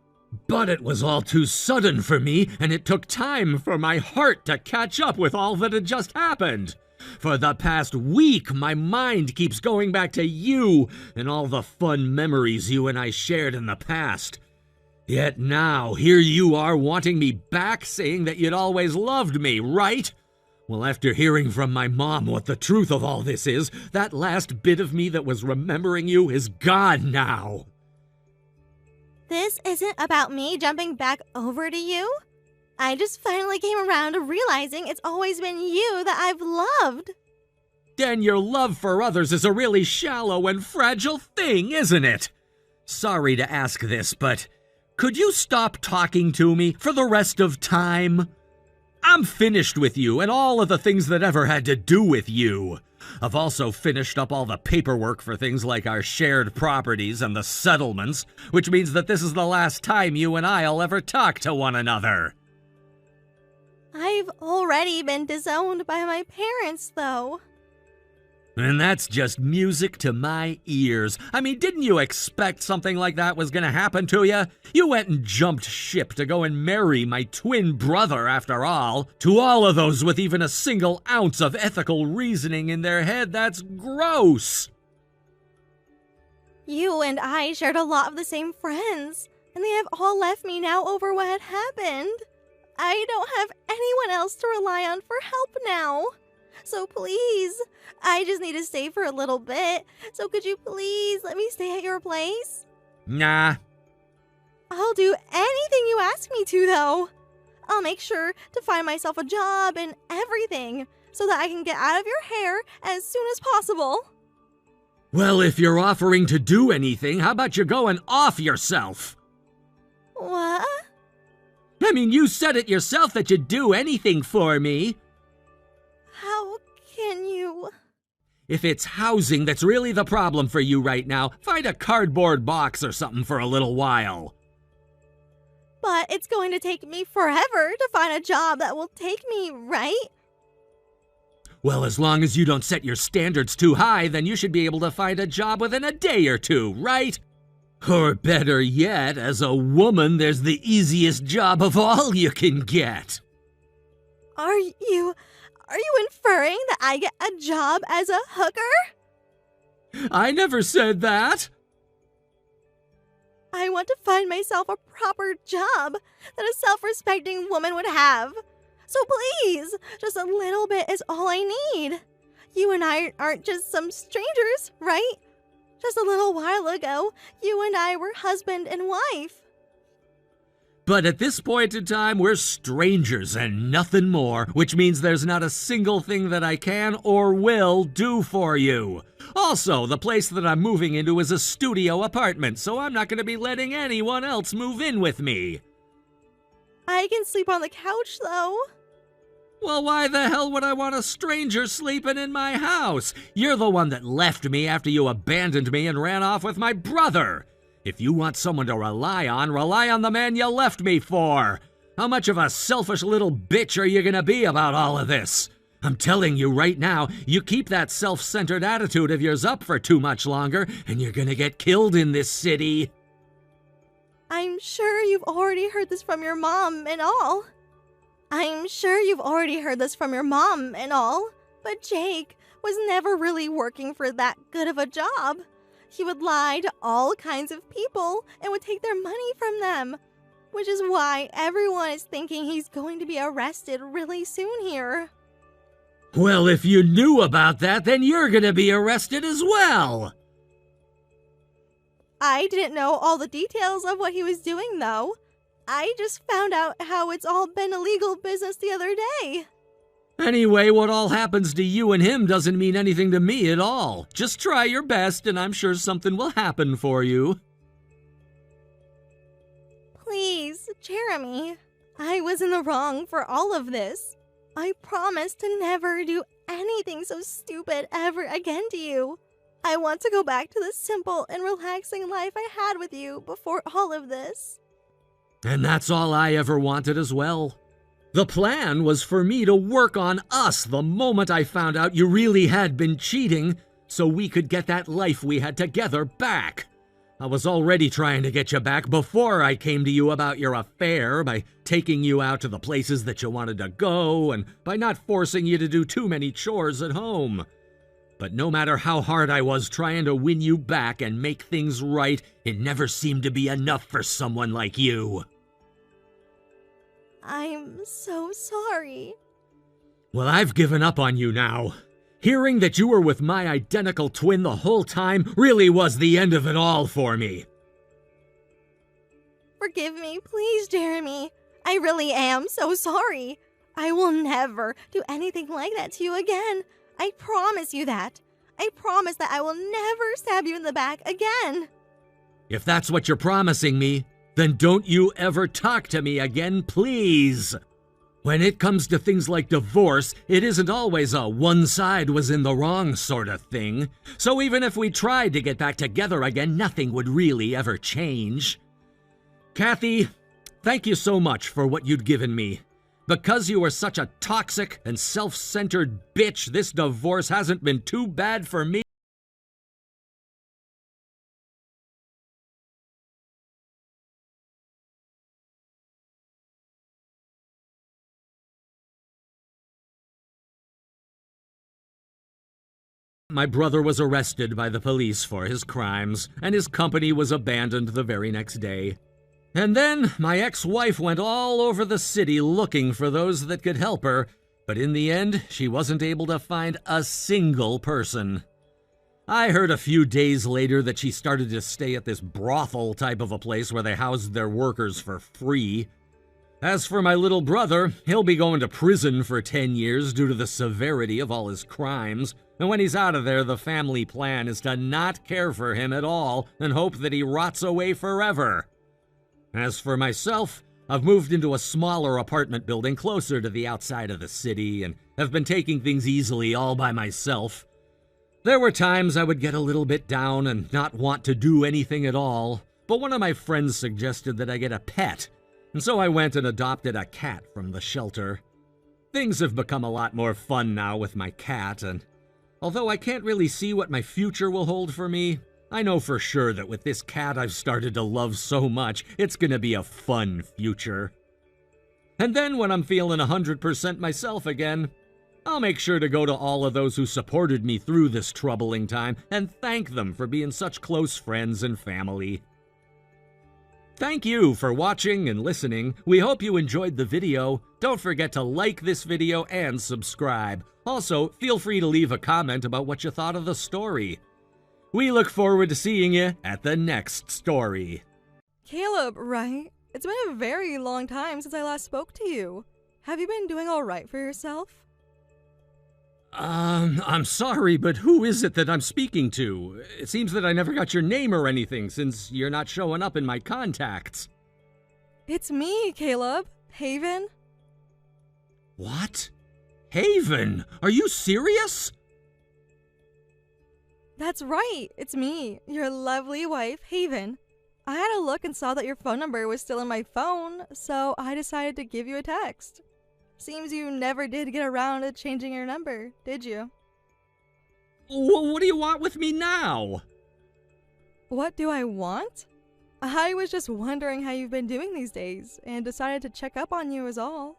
But it was all too sudden for me, and it took time for my heart to catch up with all that had just happened. For the past week, my mind keeps going back to you and all the fun memories you and I shared in the past. Yet now, here you are wanting me back, saying that you'd always loved me, right? Well, after hearing from my mom what the truth of all this is, that last bit of me that was remembering you is gone now. This isn't about me jumping back over to you. I just finally came around to realizing it's always been you that I've loved. Then your love for others is a really shallow and fragile thing, isn't it? Sorry to ask this, but could you stop talking to me for the rest of time? I'm finished with you and all of the things that ever had to do with you. I've also finished up all the paperwork for things like our shared properties and the settlements, which means that this is the last time you and I'll ever talk to one another. I've already been disowned by my parents, though. And that's just music to my ears. I mean, didn't you expect something like that was going to happen to you? You went and jumped ship to go and marry my twin brother, after all. To all of those with even a single ounce of ethical reasoning in their head, that's gross. You and I shared a lot of the same friends, and they have all left me now over what had happened. I don't have anyone else to rely on for help now. So please, I just need to stay for a little bit. So could you please let me stay at your place? Nah. I'll do anything you ask me to, though. I'll make sure to find myself a job and everything so that I can get out of your hair as soon as possible. Well, if you're offering to do anything, how about you go and off yourself? What? I mean, you said it yourself that you'd do anything for me. How can you? If it's housing that's really the problem for you right now, find a cardboard box or something for a little while. But it's going to take me forever to find a job that will take me, right? Well, as long as you don't set your standards too high, then you should be able to find a job within a day or two, right? Or better yet, as a woman, there's the easiest job of all you can get. Are you inferring that I get a job as a hooker? I never said that. I want to find myself a proper job that a self-respecting woman would have. So please, just a little bit is all I need. You and I aren't just some strangers, right? Just a little while ago, you and I were husband and wife. But at this point in time, we're strangers and nothing more, which means there's not a single thing that I can or will do for you. Also, the place that I'm moving into is a studio apartment, so I'm not going to be letting anyone else move in with me. I can sleep on the couch, though. Well, why the hell would I want a stranger sleeping in my house? You're the one that left me after you abandoned me and ran off with my brother. If you want someone to rely on the man you left me for. How much of a selfish little bitch are you gonna be about all of this? I'm telling you right now, you keep that self-centered attitude of yours up for too much longer, and you're gonna get killed in this city. I'm sure you've already heard this from your mom and all. But Jake was never really working for that good of a job. He would lie to all kinds of people and would take their money from them, which is why everyone is thinking he's going to be arrested really soon here. Well, if you knew about that, then you're gonna be arrested as well. I didn't know all the details of what he was doing, though. I just found out how it's all been illegal business the other day. Anyway, what all happens to you and him doesn't mean anything to me at all. Just try your best, and I'm sure something will happen for you. Please, Jeremy. I was in the wrong for all of this. I promise to never do anything so stupid ever again to you. I want to go back to the simple and relaxing life I had with you before all of this. And that's all I ever wanted as well. The plan was for me to work on us the moment I found out you really had been cheating, so we could get that life we had together back. I was already trying to get you back before I came to you about your affair, by taking you out to the places that you wanted to go, and by not forcing you to do too many chores at home. But no matter how hard I was trying to win you back and make things right, it never seemed to be enough for someone like you. I'm so sorry. Well, I've given up on you now. Hearing that you were with my identical twin the whole time really was the end of it all for me. Forgive me, please, Jeremy. I really am so sorry. I will never do anything like that to you again. I promise you that. I promise that I will never stab you in the back again. If that's what you're promising me, then don't you ever talk to me again, please. When it comes to things like divorce, it isn't always a one side was in the wrong sort of thing. So even if we tried to get back together again, nothing would really ever change. Kathy, thank you so much for what you'd given me. Because you are such a toxic and self-centered bitch, this divorce hasn't been too bad for me. My brother was arrested by the police for his crimes, and his company was abandoned the very next day. And then my ex-wife went all over the city looking for those that could help her, but in the end, she wasn't able to find a single person. I heard a few days later that she started to stay at this brothel type of a place where they housed their workers for free. As for my little brother, he'll be going to prison for 10 years due to the severity of all his crimes. And when he's out of there, the family plan is to not care for him at all and hope that he rots away forever. As for myself, I've moved into a smaller apartment building closer to the outside of the city and have been taking things easily all by myself. There were times I would get a little bit down and not want to do anything at all, but one of my friends suggested that I get a pet, and so I went and adopted a cat from the shelter. Things have become a lot more fun now with my cat, and although I can't really see what my future will hold for me, I know for sure that with this cat I've started to love so much, it's gonna be a fun future. And then when I'm feeling 100% myself again, I'll make sure to go to all of those who supported me through this troubling time and thank them for being such close friends and family. Thank you for watching and listening. We hope you enjoyed the video. Don't forget to like this video and subscribe. Also, feel free to leave a comment about what you thought of the story. We look forward to seeing you at the next story. Caleb, right? It's been a very long time since I last spoke to you. Have you been doing all right for yourself? I'm sorry, but who is it that I'm speaking to? It seems that I never got your name or anything since you're not showing up in my contacts. It's me, Caleb. Haven. What? Haven? Are you serious? That's right. It's me, your lovely wife, Haven. I had a look and saw that your phone number was still in my phone, so I decided to give you a text. Seems you never did get around to changing your number, did you? What do you want with me now? What do I want? I was just wondering how you've been doing these days, and decided to check up on you is all.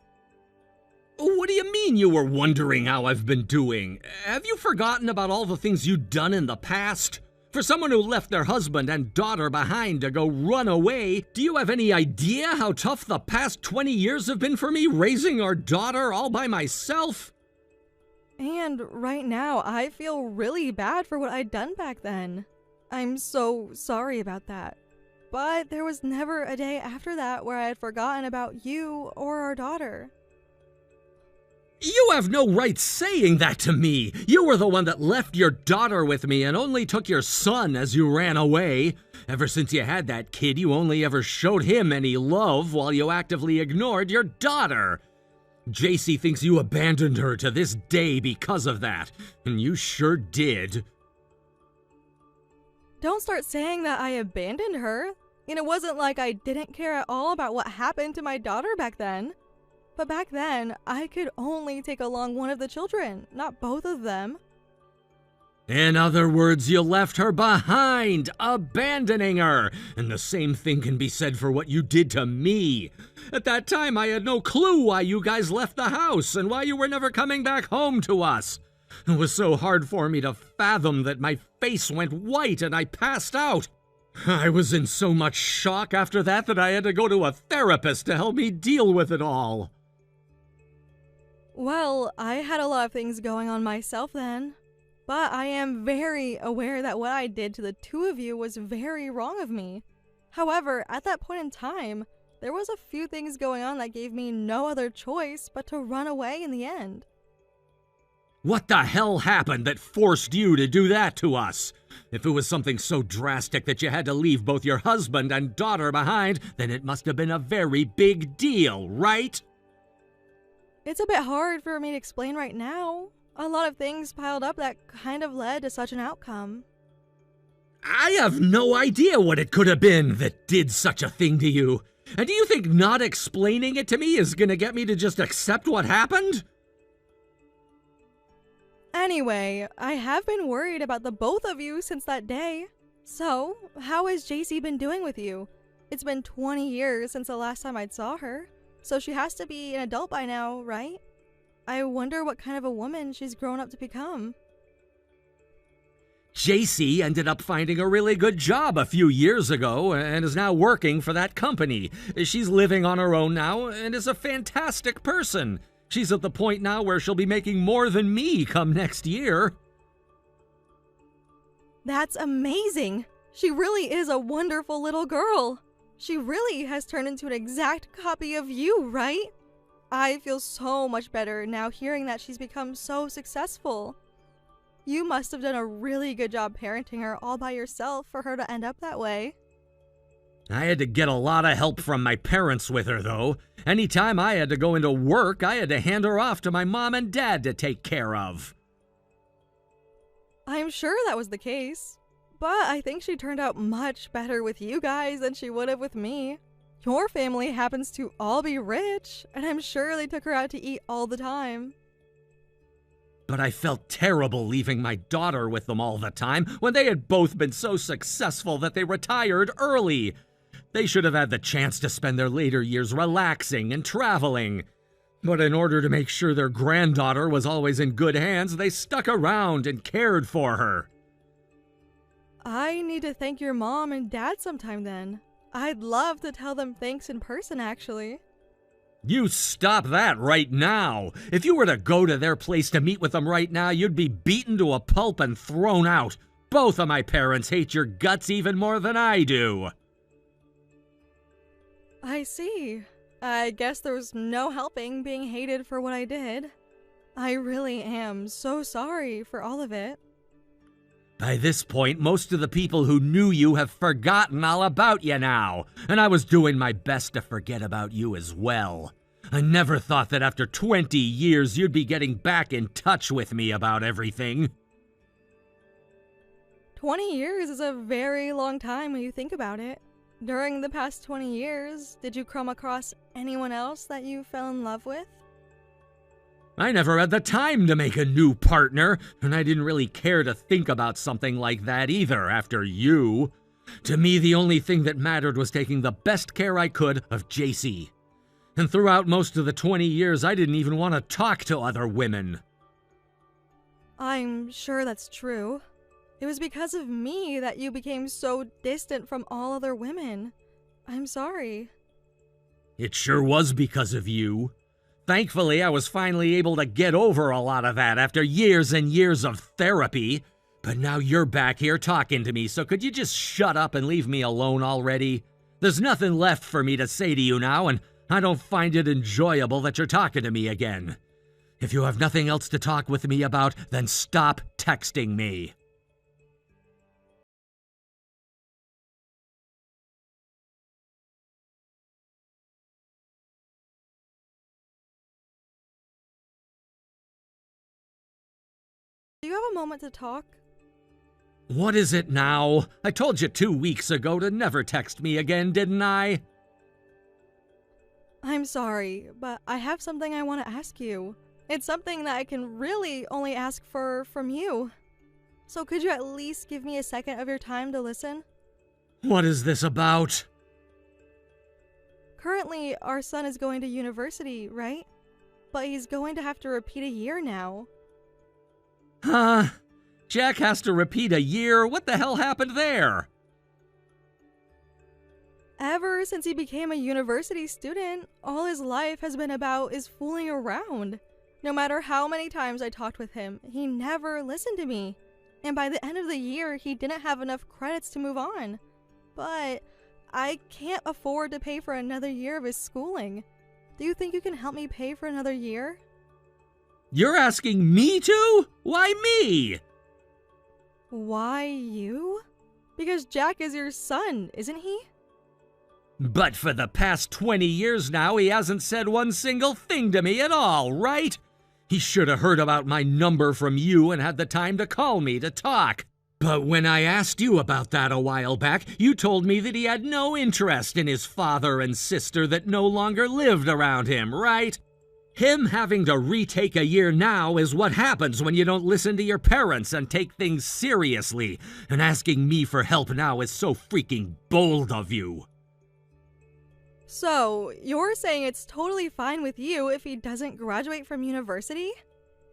What do you mean you were wondering how I've been doing? Have you forgotten about all the things you've done in the past? For someone who left their husband and daughter behind to go run away, do you have any idea how tough the past 20 years have been for me raising our daughter all by myself? And right now, I feel really bad for what I'd done back then. I'm so sorry about that. But there was never a day after that where I had forgotten about you or our daughter. You have no right saying that to me. You were the one that left your daughter with me and only took your son as you ran away. Ever since you had that kid, you only ever showed him any love while you actively ignored your daughter. JC thinks you abandoned her to this day because of that, and you sure did. Don't start saying that I abandoned her. And it wasn't like I didn't care at all about what happened to my daughter back then. But back then, I could only take along one of the children, not both of them. In other words, you left her behind, abandoning her. And the same thing can be said for what you did to me. At that time, I had no clue why you guys left the house and why you were never coming back home to us. It was so hard for me to fathom that my face went white and I passed out. I was in so much shock after that I had to go to a therapist to help me deal with it all. Well, I had a lot of things going on myself then. But I am very aware that what I did to the two of you was very wrong of me. However, at that point in time, there was a few things going on that gave me no other choice but to run away in the end. What the hell happened that forced you to do that to us? If it was something so drastic that you had to leave both your husband and daughter behind, then it must have been a very big deal, right? It's a bit hard for me to explain right now. A lot of things piled up that kind of led to such an outcome. I have no idea what it could have been that did such a thing to you. And do you think not explaining it to me is gonna get me to just accept what happened? Anyway, I have been worried about the both of you since that day. So, how has JC been doing with you? It's been 20 years since the last time I saw her, so she has to be an adult by now, right? I wonder what kind of a woman she's grown up to become. JC ended up finding a really good job a few years ago and is now working for that company. She's living on her own now and is a fantastic person. She's at the point now where she'll be making more than me come next year. That's amazing! She really is a wonderful little girl. She really has turned into an exact copy of you, right? I feel so much better now hearing that she's become so successful. You must have done a really good job parenting her all by yourself for her to end up that way. I had to get a lot of help from my parents with her, though. Anytime I had to go into work, I had to hand her off to my mom and dad to take care of. I'm sure that was the case, but I think she turned out much better with you guys than she would have with me. Your family happens to all be rich, and I'm sure they took her out to eat all the time. But I felt terrible leaving my daughter with them all the time when they had both been so successful that they retired early. They should have had the chance to spend their later years relaxing and traveling. But in order to make sure their granddaughter was always in good hands, they stuck around and cared for her. I need to thank your mom and dad sometime then. I'd love to tell them thanks in person, actually. You stop that right now. If you were to go to their place to meet with them right now, you'd be beaten to a pulp and thrown out. Both of my parents hate your guts even more than I do. I see. I guess there was no helping being hated for what I did. I really am so sorry for all of it. By this point, most of the people who knew you have forgotten all about you now, and I was doing my best to forget about you as well. I never thought that after 20 years you'd be getting back in touch with me about everything. 20 years is a very long time when you think about it. During the past 20 years, did you come across anyone else that you fell in love with? I never had the time to make a new partner, and I didn't really care to think about something like that either after you. To me, the only thing that mattered was taking the best care I could of JC. And throughout most of the 20 years, I didn't even want to talk to other women. I'm sure that's true. It was because of me that you became so distant from all other women. I'm sorry. It sure was because of you. Thankfully, I was finally able to get over a lot of that after years and years of therapy. But now you're back here talking to me, so could you just shut up and leave me alone already? There's nothing left for me to say to you now, and I don't find it enjoyable that you're talking to me again. If you have nothing else to talk with me about, then stop texting me. Do you have a moment to talk? What is it now? I told you 2 weeks ago to never text me again, didn't I? I'm sorry, but I have something I want to ask you. It's something that I can really only ask from you. So could you at least give me a second of your time to listen? What is this about? Currently, our son is going to university, right? But he's going to have to repeat a year now. Huh? Jack has to repeat a year? What the hell happened there? Ever since he became a university student, all his life has been about is fooling around. No matter how many times I talked with him, he never listened to me. And by the end of the year, he didn't have enough credits to move on. But I can't afford to pay for another year of his schooling. Do you think you can help me pay for another year? You're asking me to? Why me? Why you? Because Jack is your son, isn't he? But for the past 20 years now, he hasn't said one single thing to me at all, right? He should have heard about my number from you and had the time to call me to talk. But when I asked you about that a while back, you told me that he had no interest in his father and sister that no longer lived around him, right? Him having to retake a year now is what happens when you don't listen to your parents and take things seriously, and asking me for help now is so freaking bold of you. So, you're saying it's totally fine with you if he doesn't graduate from university?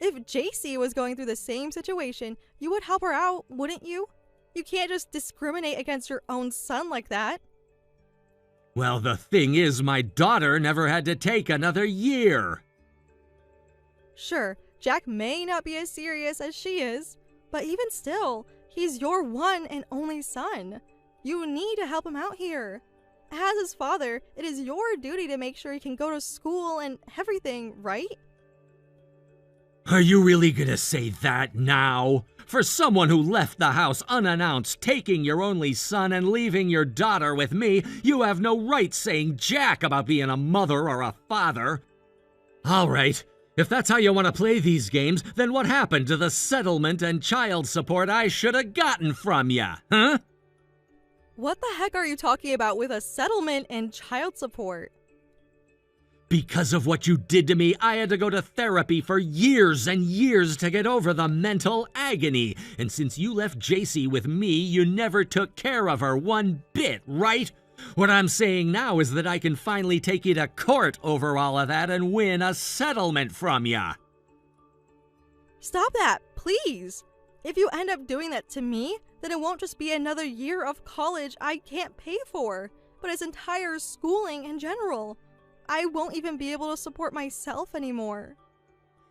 If JC was going through the same situation, you would help her out, wouldn't you? You can't just discriminate against your own son like that. Well, the thing is, my daughter never had to take another year. Sure, Jack may not be as serious as she is, but even still, he's your one and only son. You need to help him out here. As his father, it is your duty to make sure he can go to school and everything, right? Are you really gonna say that now? For someone who left the house unannounced, taking your only son and leaving your daughter with me, you have no right saying jack about being a mother or a father. All right, if that's how you want to play these games, then what happened to the settlement and child support I should have gotten from ya, huh? What the heck are you talking about with a settlement and child support? Because of what you did to me, I had to go to therapy for years and years to get over the mental agony. And since you left JC with me, you never took care of her one bit, right? What I'm saying now is that I can finally take you to court over all of that and win a settlement from ya. Stop that, please! If you end up doing that to me, then it won't just be another year of college I can't pay for, but his entire schooling in general. I won't even be able to support myself anymore.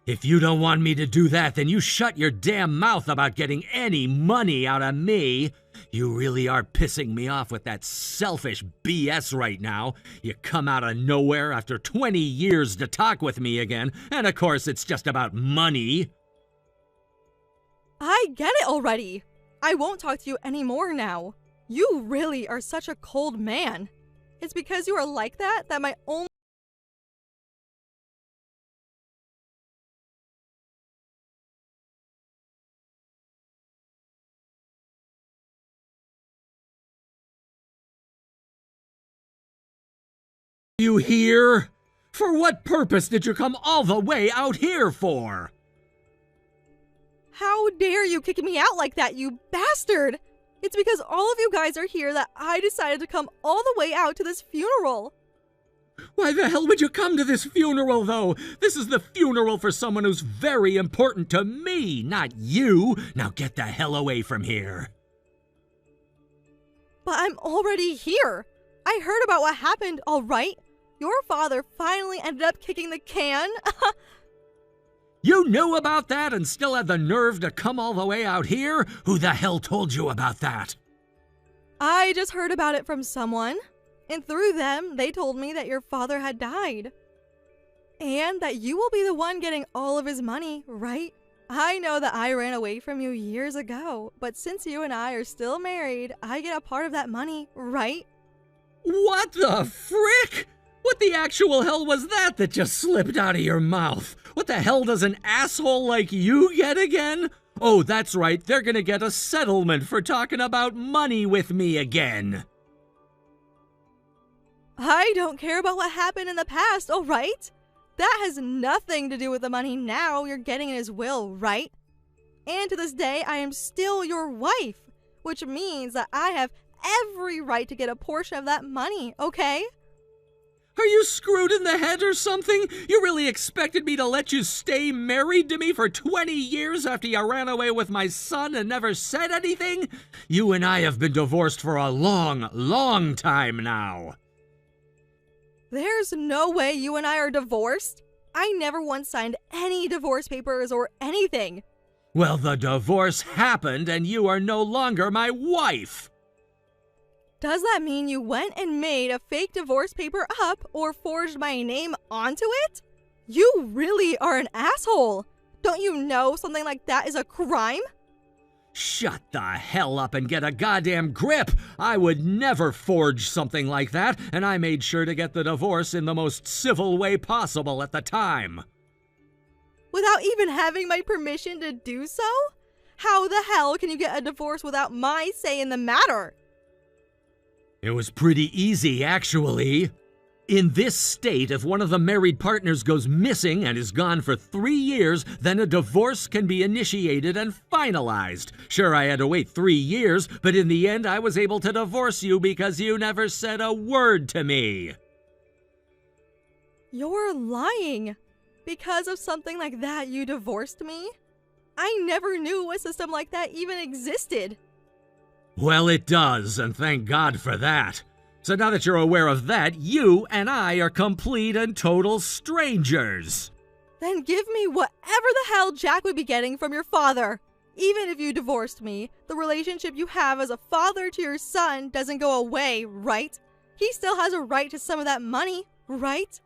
If you don't want me to do that, then you shut your damn mouth about getting any money out of me. You really are pissing me off with that selfish BS right now. You come out of nowhere after 20 years to talk with me again, and of course it's just about money. I get it already. I won't talk to you anymore now. You really are such a cold man. It's because you are like that my only You here? For what purpose did you come all the way out here for? How dare you kick me out like that, you bastard! It's because all of you guys are here that I decided to come all the way out to this funeral. Why the hell would you come to this funeral, though? This is the funeral for someone who's very important to me, not you. Now get the hell away from here. But I'm already here. I heard about what happened, all right? Your father finally ended up kicking the can. You knew about that and still had the nerve to come all the way out here? Who the hell told you about that? I just heard about it from someone, and through them, they told me that your father had died. And that you will be the one getting all of his money, right? I know that I ran away from you years ago, but since you and I are still married, I get a part of that money, right? What the frick? What the actual hell was that just slipped out of your mouth? What the hell does an asshole like you get again? Oh, that's right, they're gonna get a settlement for talking about money with me again. I don't care about what happened in the past, all right? That has nothing to do with the money now you're getting in his will, right? And to this day, I am still your wife, which means that I have every right to get a portion of that money, okay? Are you screwed in the head or something? You really expected me to let you stay married to me for 20 years after you ran away with my son and never said anything? You and I have been divorced for a long, long time now. There's no way you and I are divorced. I never once signed any divorce papers or anything. Well, the divorce happened and you are no longer my wife. Does that mean you went and made a fake divorce paper up or forged my name onto it? You really are an asshole. Don't you know something like that is a crime? Shut the hell up and get a goddamn grip! I would never forge something like that, and I made sure to get the divorce in the most civil way possible at the time. Without even having my permission to do so? How the hell can you get a divorce without my say in the matter? It was pretty easy, actually. In this state, if one of the married partners goes missing and is gone for 3 years, then a divorce can be initiated and finalized. Sure, I had to wait 3 years, but in the end, I was able to divorce you because you never said a word to me. You're lying. Because of something like that, you divorced me? I never knew a system like that even existed. Well, it does, and thank God for that. So now that you're aware of that, you and I are complete and total strangers. Then give me whatever the hell Jack would be getting from your father. Even if you divorced me, the relationship you have as a father to your son doesn't go away, right? He still has a right to some of that money, right?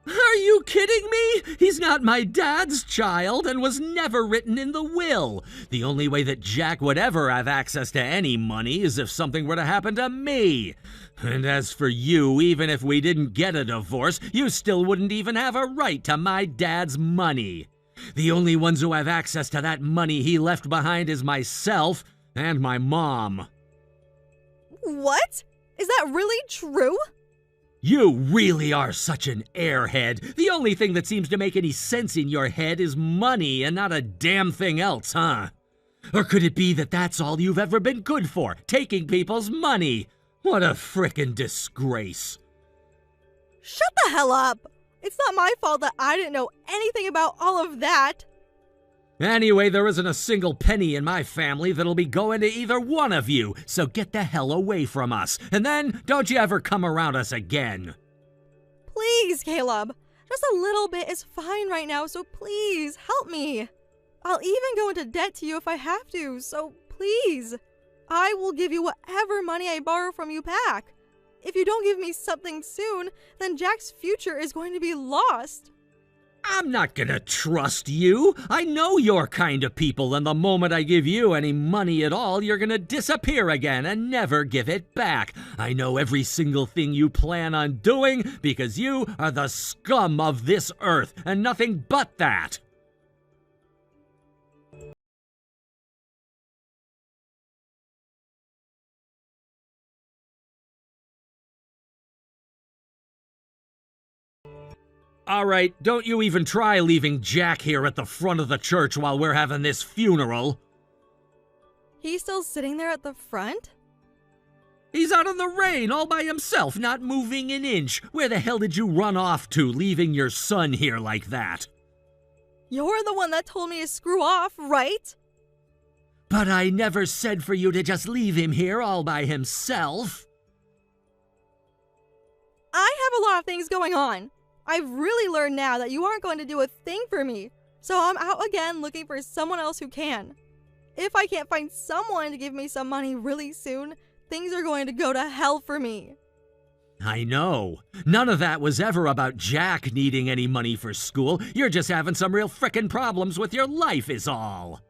Are you kidding me? He's not my dad's child and was never written in the will. The only way that Jack would ever have access to any money is if something were to happen to me. And as for you, even if we didn't get a divorce, you still wouldn't even have a right to my dad's money. The only ones who have access to that money he left behind is myself and my mom. What? Is that really true? You really are such an airhead. The only thing that seems to make any sense in your head is money and not a damn thing else, huh? Or could it be that that's all you've ever been good for, taking people's money? What a frickin' disgrace. Shut the hell up! It's not my fault that I didn't know anything about all of that. Anyway, there isn't a single penny in my family that'll be going to either one of you, so get the hell away from us, and then don't you ever come around us again. Please, Caleb. Just a little bit is fine right now, so please, help me. I'll even go into debt to you if I have to, so please. I will give you whatever money I borrow from you back. If you don't give me something soon, then Jack's future is going to be lost. I'm not gonna trust you. I know your kind of people, and the moment I give you any money at all, you're gonna disappear again and never give it back. I know every single thing you plan on doing because you are the scum of this earth, and nothing but that. All right, don't you even try leaving Jack here at the front of the church while we're having this funeral. He's still sitting there at the front? He's out in the rain all by himself, not moving an inch. Where the hell did you run off to, leaving your son here like that? You're the one that told me to screw off, right? But I never said for you to just leave him here all by himself. I have a lot of things going on. I've really learned now that you aren't going to do a thing for me, so I'm out again looking for someone else who can. If I can't find someone to give me some money really soon, things are going to go to hell for me. I know. None of that was ever about Jack needing any money for school. You're just having some real frickin' problems with your life is all.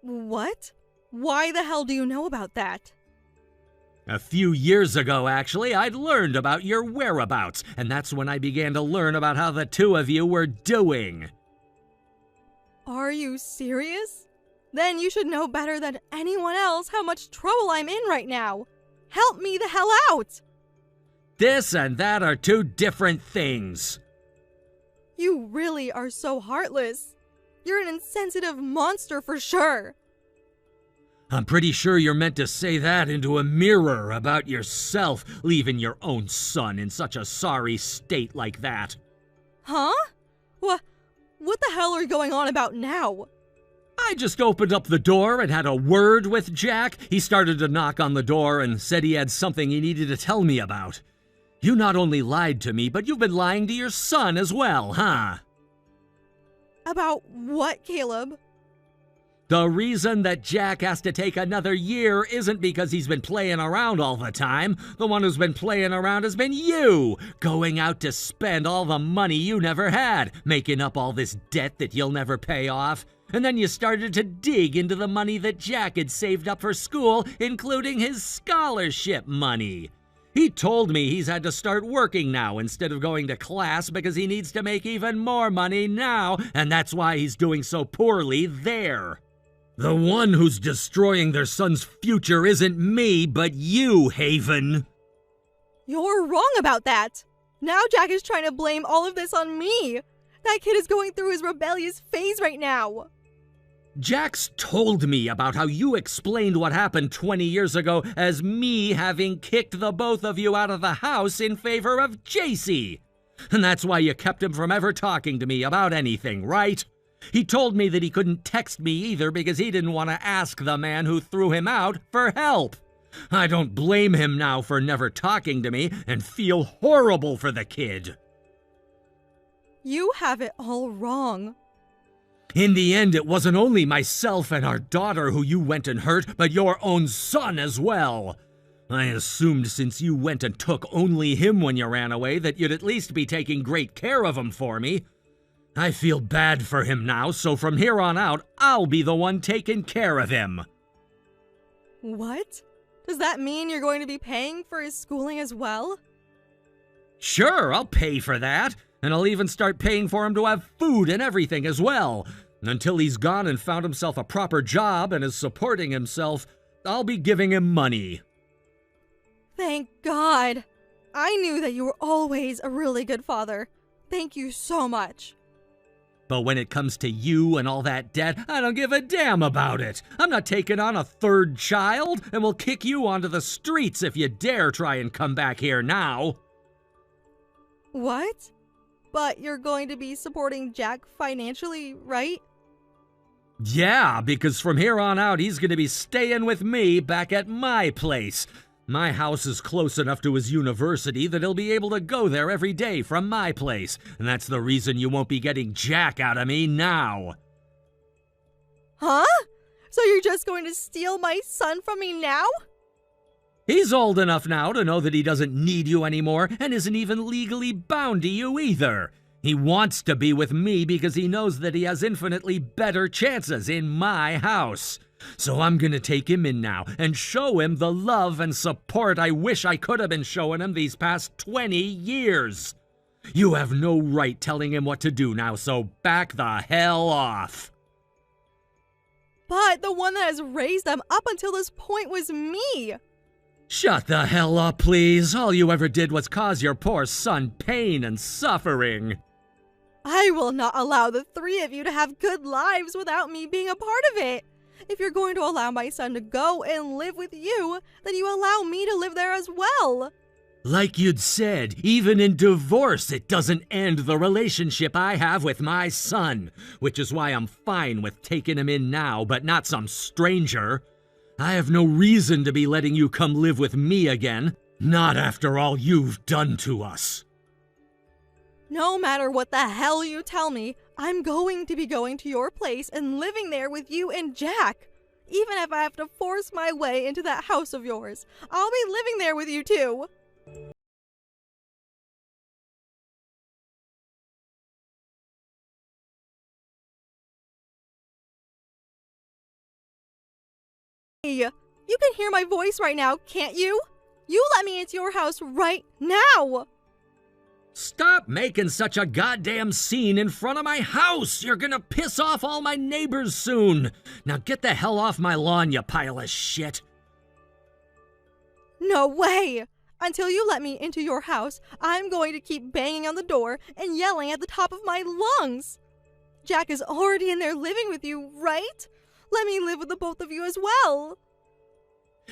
What? Why the hell do you know about that? A few years ago, actually, I'd learned about your whereabouts, and that's when I began to learn about how the two of you were doing. Are you serious? Then you should know better than anyone else how much trouble I'm in right now. Help me the hell out! This and that are two different things. You really are so heartless. You're an insensitive monster for sure. I'm pretty sure you're meant to say that into a mirror about yourself, leaving your own son in such a sorry state like that. Huh? What the hell are you going on about now? I just opened up the door and had a word with Jack. He started to knock on the door and said he had something he needed to tell me about. You not only lied to me, but you've been lying to your son as well, huh? About what, Caleb? The reason that Jack has to take another year isn't because he's been playing around all the time. The one who's been playing around has been you, going out to spend all the money you never had, making up all this debt that you'll never pay off. And then you started to dig into the money that Jack had saved up for school, including his scholarship money. He told me he's had to start working now instead of going to class because he needs to make even more money now, and that's why he's doing so poorly there. The one who's destroying their son's future isn't me, but you, Haven. You're wrong about that. Now Jack is trying to blame all of this on me. That kid is going through his rebellious phase right now. Jax told me about how you explained what happened 20 years ago as me having kicked the both of you out of the house in favor of JC. And that's why you kept him from ever talking to me about anything, right? He told me that he couldn't text me either because he didn't want to ask the man who threw him out for help. I don't blame him now for never talking to me and feel horrible for the kid. You have it all wrong. In the end, it wasn't only myself and our daughter who you went and hurt, but your own son as well. I assumed since you went and took only him when you ran away that you'd at least be taking great care of him for me. I feel bad for him now, so from here on out, I'll be the one taking care of him. What? Does that mean you're going to be paying for his schooling as well? Sure, I'll pay for that, and I'll even start paying for him to have food and everything as well. And until he's gone and found himself a proper job and is supporting himself, I'll be giving him money. Thank God. I knew that you were always a really good father. Thank you so much. But when it comes to you and all that debt, I don't give a damn about it. I'm not taking on a third child, and will kick you onto the streets if you dare try and come back here now. What? But you're going to be supporting Jack financially, right? Yeah, because from here on out, he's going to be staying with me back at my place. My house is close enough to his university that he'll be able to go there every day from my place, and that's the reason you won't be getting Jack out of me now. Huh? So you're just going to steal my son from me now? He's old enough now to know that he doesn't need you anymore and isn't even legally bound to you either. He wants to be with me because he knows that he has infinitely better chances in my house. So I'm gonna take him in now and show him the love and support I wish I could have been showing him these past 20 years. You have no right telling him what to do now, so back the hell off. But the one that has raised them up until this point was me. Shut the hell up, please. All you ever did was cause your poor son pain and suffering. I will not allow the three of you to have good lives without me being a part of it. If you're going to allow my son to go and live with you, then you allow me to live there as well. Like you'd said, even in divorce, it doesn't end the relationship I have with my son, which is why I'm fine with taking him in now, but not some stranger. I have no reason to be letting you come live with me again, not after all you've done to us. No matter what the hell you tell me, I'm going to be going to your place and living there with you and Jack. Even if I have to force my way into that house of yours, I'll be living there with you too. Hey, you can hear my voice right now, can't you? You let me into your house right now! Stop making such a goddamn scene in front of my house! You're gonna piss off all my neighbors soon! Now get the hell off my lawn, you pile of shit! No way! Until you let me into your house, I'm going to keep banging on the door and yelling at the top of my lungs! Jack is already in there living with you, right? Let me live with the both of you as well!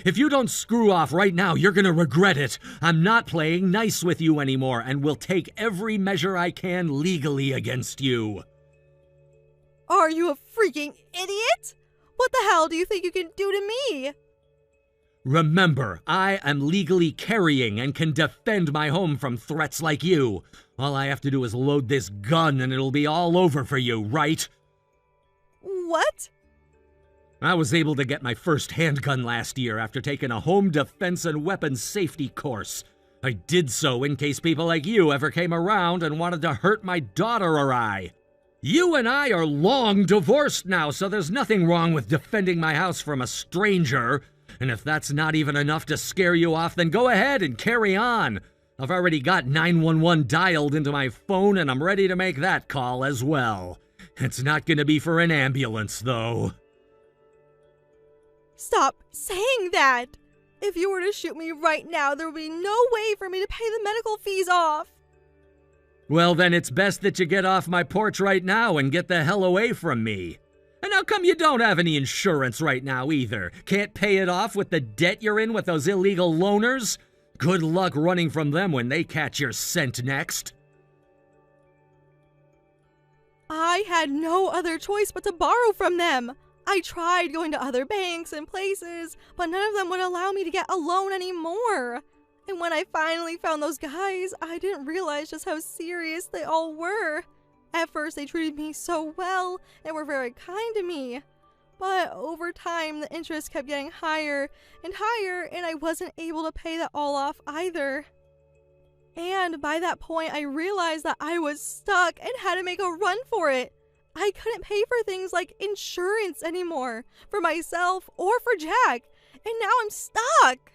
If you don't screw off right now, you're gonna regret it. I'm not playing nice with you anymore, and will take every measure I can legally against you. Are you a freaking idiot? What the hell do you think you can do to me? Remember, I am legally carrying and can defend my home from threats like you. All I have to do is load this gun and it'll be all over for you, right? What? I was able to get my first handgun last year after taking a home defense and weapons safety course. I did so in case people like you ever came around and wanted to hurt my daughter or I. You and I are long divorced now, so there's nothing wrong with defending my house from a stranger. And if that's not even enough to scare you off, then go ahead and carry on. I've already got 911 dialed into my phone and I'm ready to make that call as well. It's not gonna be for an ambulance, though. Stop saying that! If you were to shoot me right now, there would be no way for me to pay the medical fees off. Well, then it's best that you get off my porch right now and get the hell away from me. And how come you don't have any insurance right now either? Can't pay it off with the debt you're in with those illegal loaners? Good luck running from them when they catch your scent next. I had no other choice but to borrow from them. I tried going to other banks and places, but none of them would allow me to get a loan anymore. And when I finally found those guys, I didn't realize just how serious they all were. At first, they treated me so well and were very kind to me. But over time, the interest kept getting higher and higher, and I wasn't able to pay that all off either. And by that point, I realized that I was stuck and had to make a run for it. I couldn't pay for things like insurance anymore, for myself or for Jack, and now I'm stuck.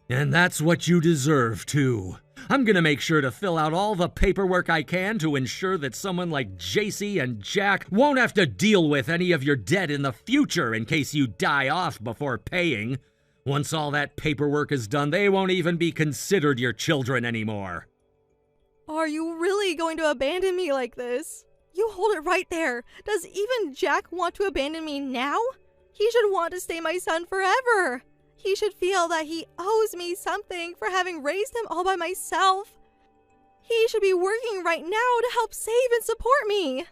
And that's what you deserve, too. I'm gonna make sure to fill out all the paperwork I can to ensure that someone like JC and Jack won't have to deal with any of your debt in the future in case you die off before paying. Once all that paperwork is done, they won't even be considered your children anymore. Are you really going to abandon me like this? You hold it right there. Does even Jack want to abandon me now? He should want to stay my son forever. He should feel that he owes me something for having raised him all by myself. He should be working right now to help save and support me.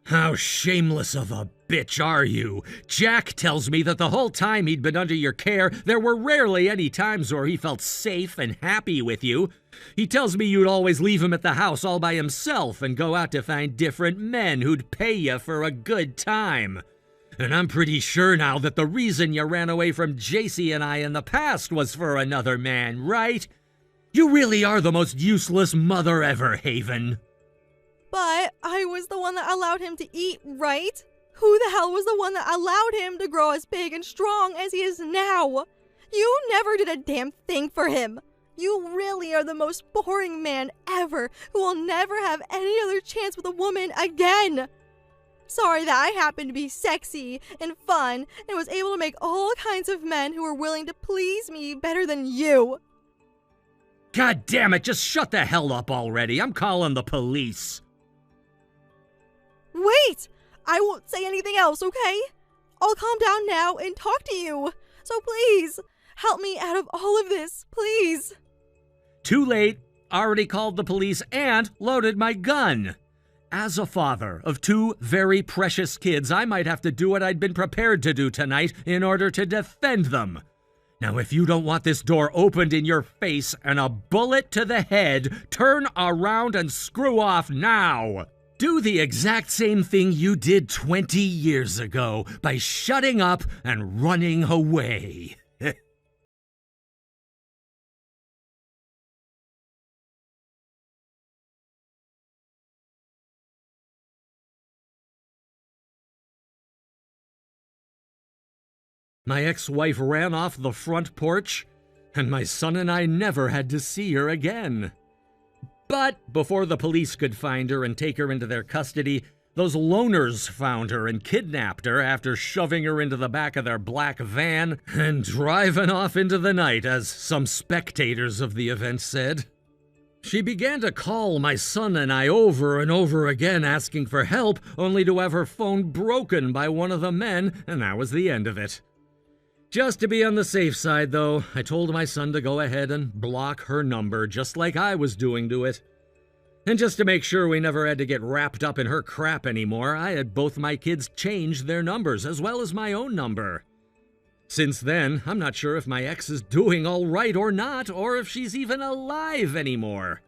How shameless of a bitch are you? Jack tells me that the whole time he'd been under your care, there were rarely any times where he felt safe and happy with you. He tells me you'd always leave him at the house all by himself and go out to find different men who'd pay you for a good time. And I'm pretty sure now that the reason you ran away from JC and I in the past was for another man, right? You really are the most useless mother ever, Haven. But I was the one that allowed him to eat, right? Who the hell was the one that allowed him to grow as big and strong as he is now? You never did a damn thing for him. You really are the most boring man ever who will never have any other chance with a woman again. Sorry that I happened to be sexy and fun and was able to make all kinds of men who were willing to please me better than you. God damn it, just shut the hell up already. I'm calling the police. Wait! I won't say anything else, okay? I'll calm down now and talk to you. So please, help me out of all of this, please. Too late. Already called the police and loaded my gun. As a father of two very precious kids, I might have to do what I'd been prepared to do tonight in order to defend them. Now, if you don't want this door opened in your face and a bullet to the head, turn around and screw off now. Do the exact same thing you did 20 years ago by shutting up and running away. My ex-wife ran off the front porch, and my son and I never had to see her again. But before the police could find her and take her into their custody, those loners found her and kidnapped her after shoving her into the back of their black van and driving off into the night, as some spectators of the event said. She began to call my son and I over and over again asking for help, only to have her phone broken by one of the men, and that was the end of it. Just to be on the safe side, though, I told my son to go ahead and block her number, just like I was doing to it. And just to make sure we never had to get wrapped up in her crap anymore, I had both my kids change their numbers, as well as my own number. Since then, I'm not sure if my ex is doing all right or not, or if she's even alive anymore.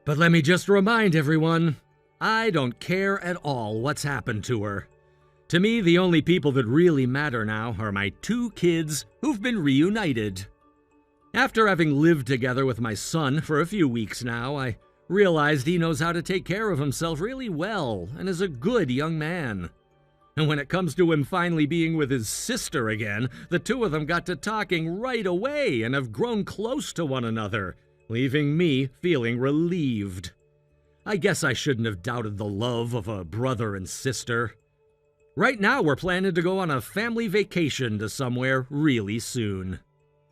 But let me just remind everyone, I don't care at all what's happened to her. To me, the only people that really matter now are my two kids who've been reunited. After having lived together with my son for a few weeks now, I realized he knows how to take care of himself really well and is a good young man. And when it comes to him finally being with his sister again, the two of them got to talking right away and have grown close to one another, leaving me feeling relieved. I guess I shouldn't have doubted the love of a brother and sister. Right now, we're planning to go on a family vacation to somewhere really soon.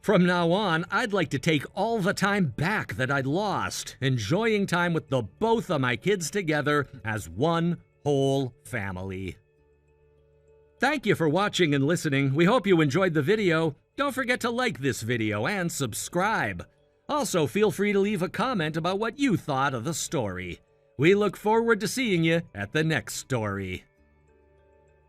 From now on, I'd like to take all the time back that I'd lost, enjoying time with the both of my kids together as one whole family. Thank you for watching and listening. We hope you enjoyed the video. Don't forget to like this video and subscribe. Also, feel free to leave a comment about what you thought of the story. We look forward to seeing you at the next story.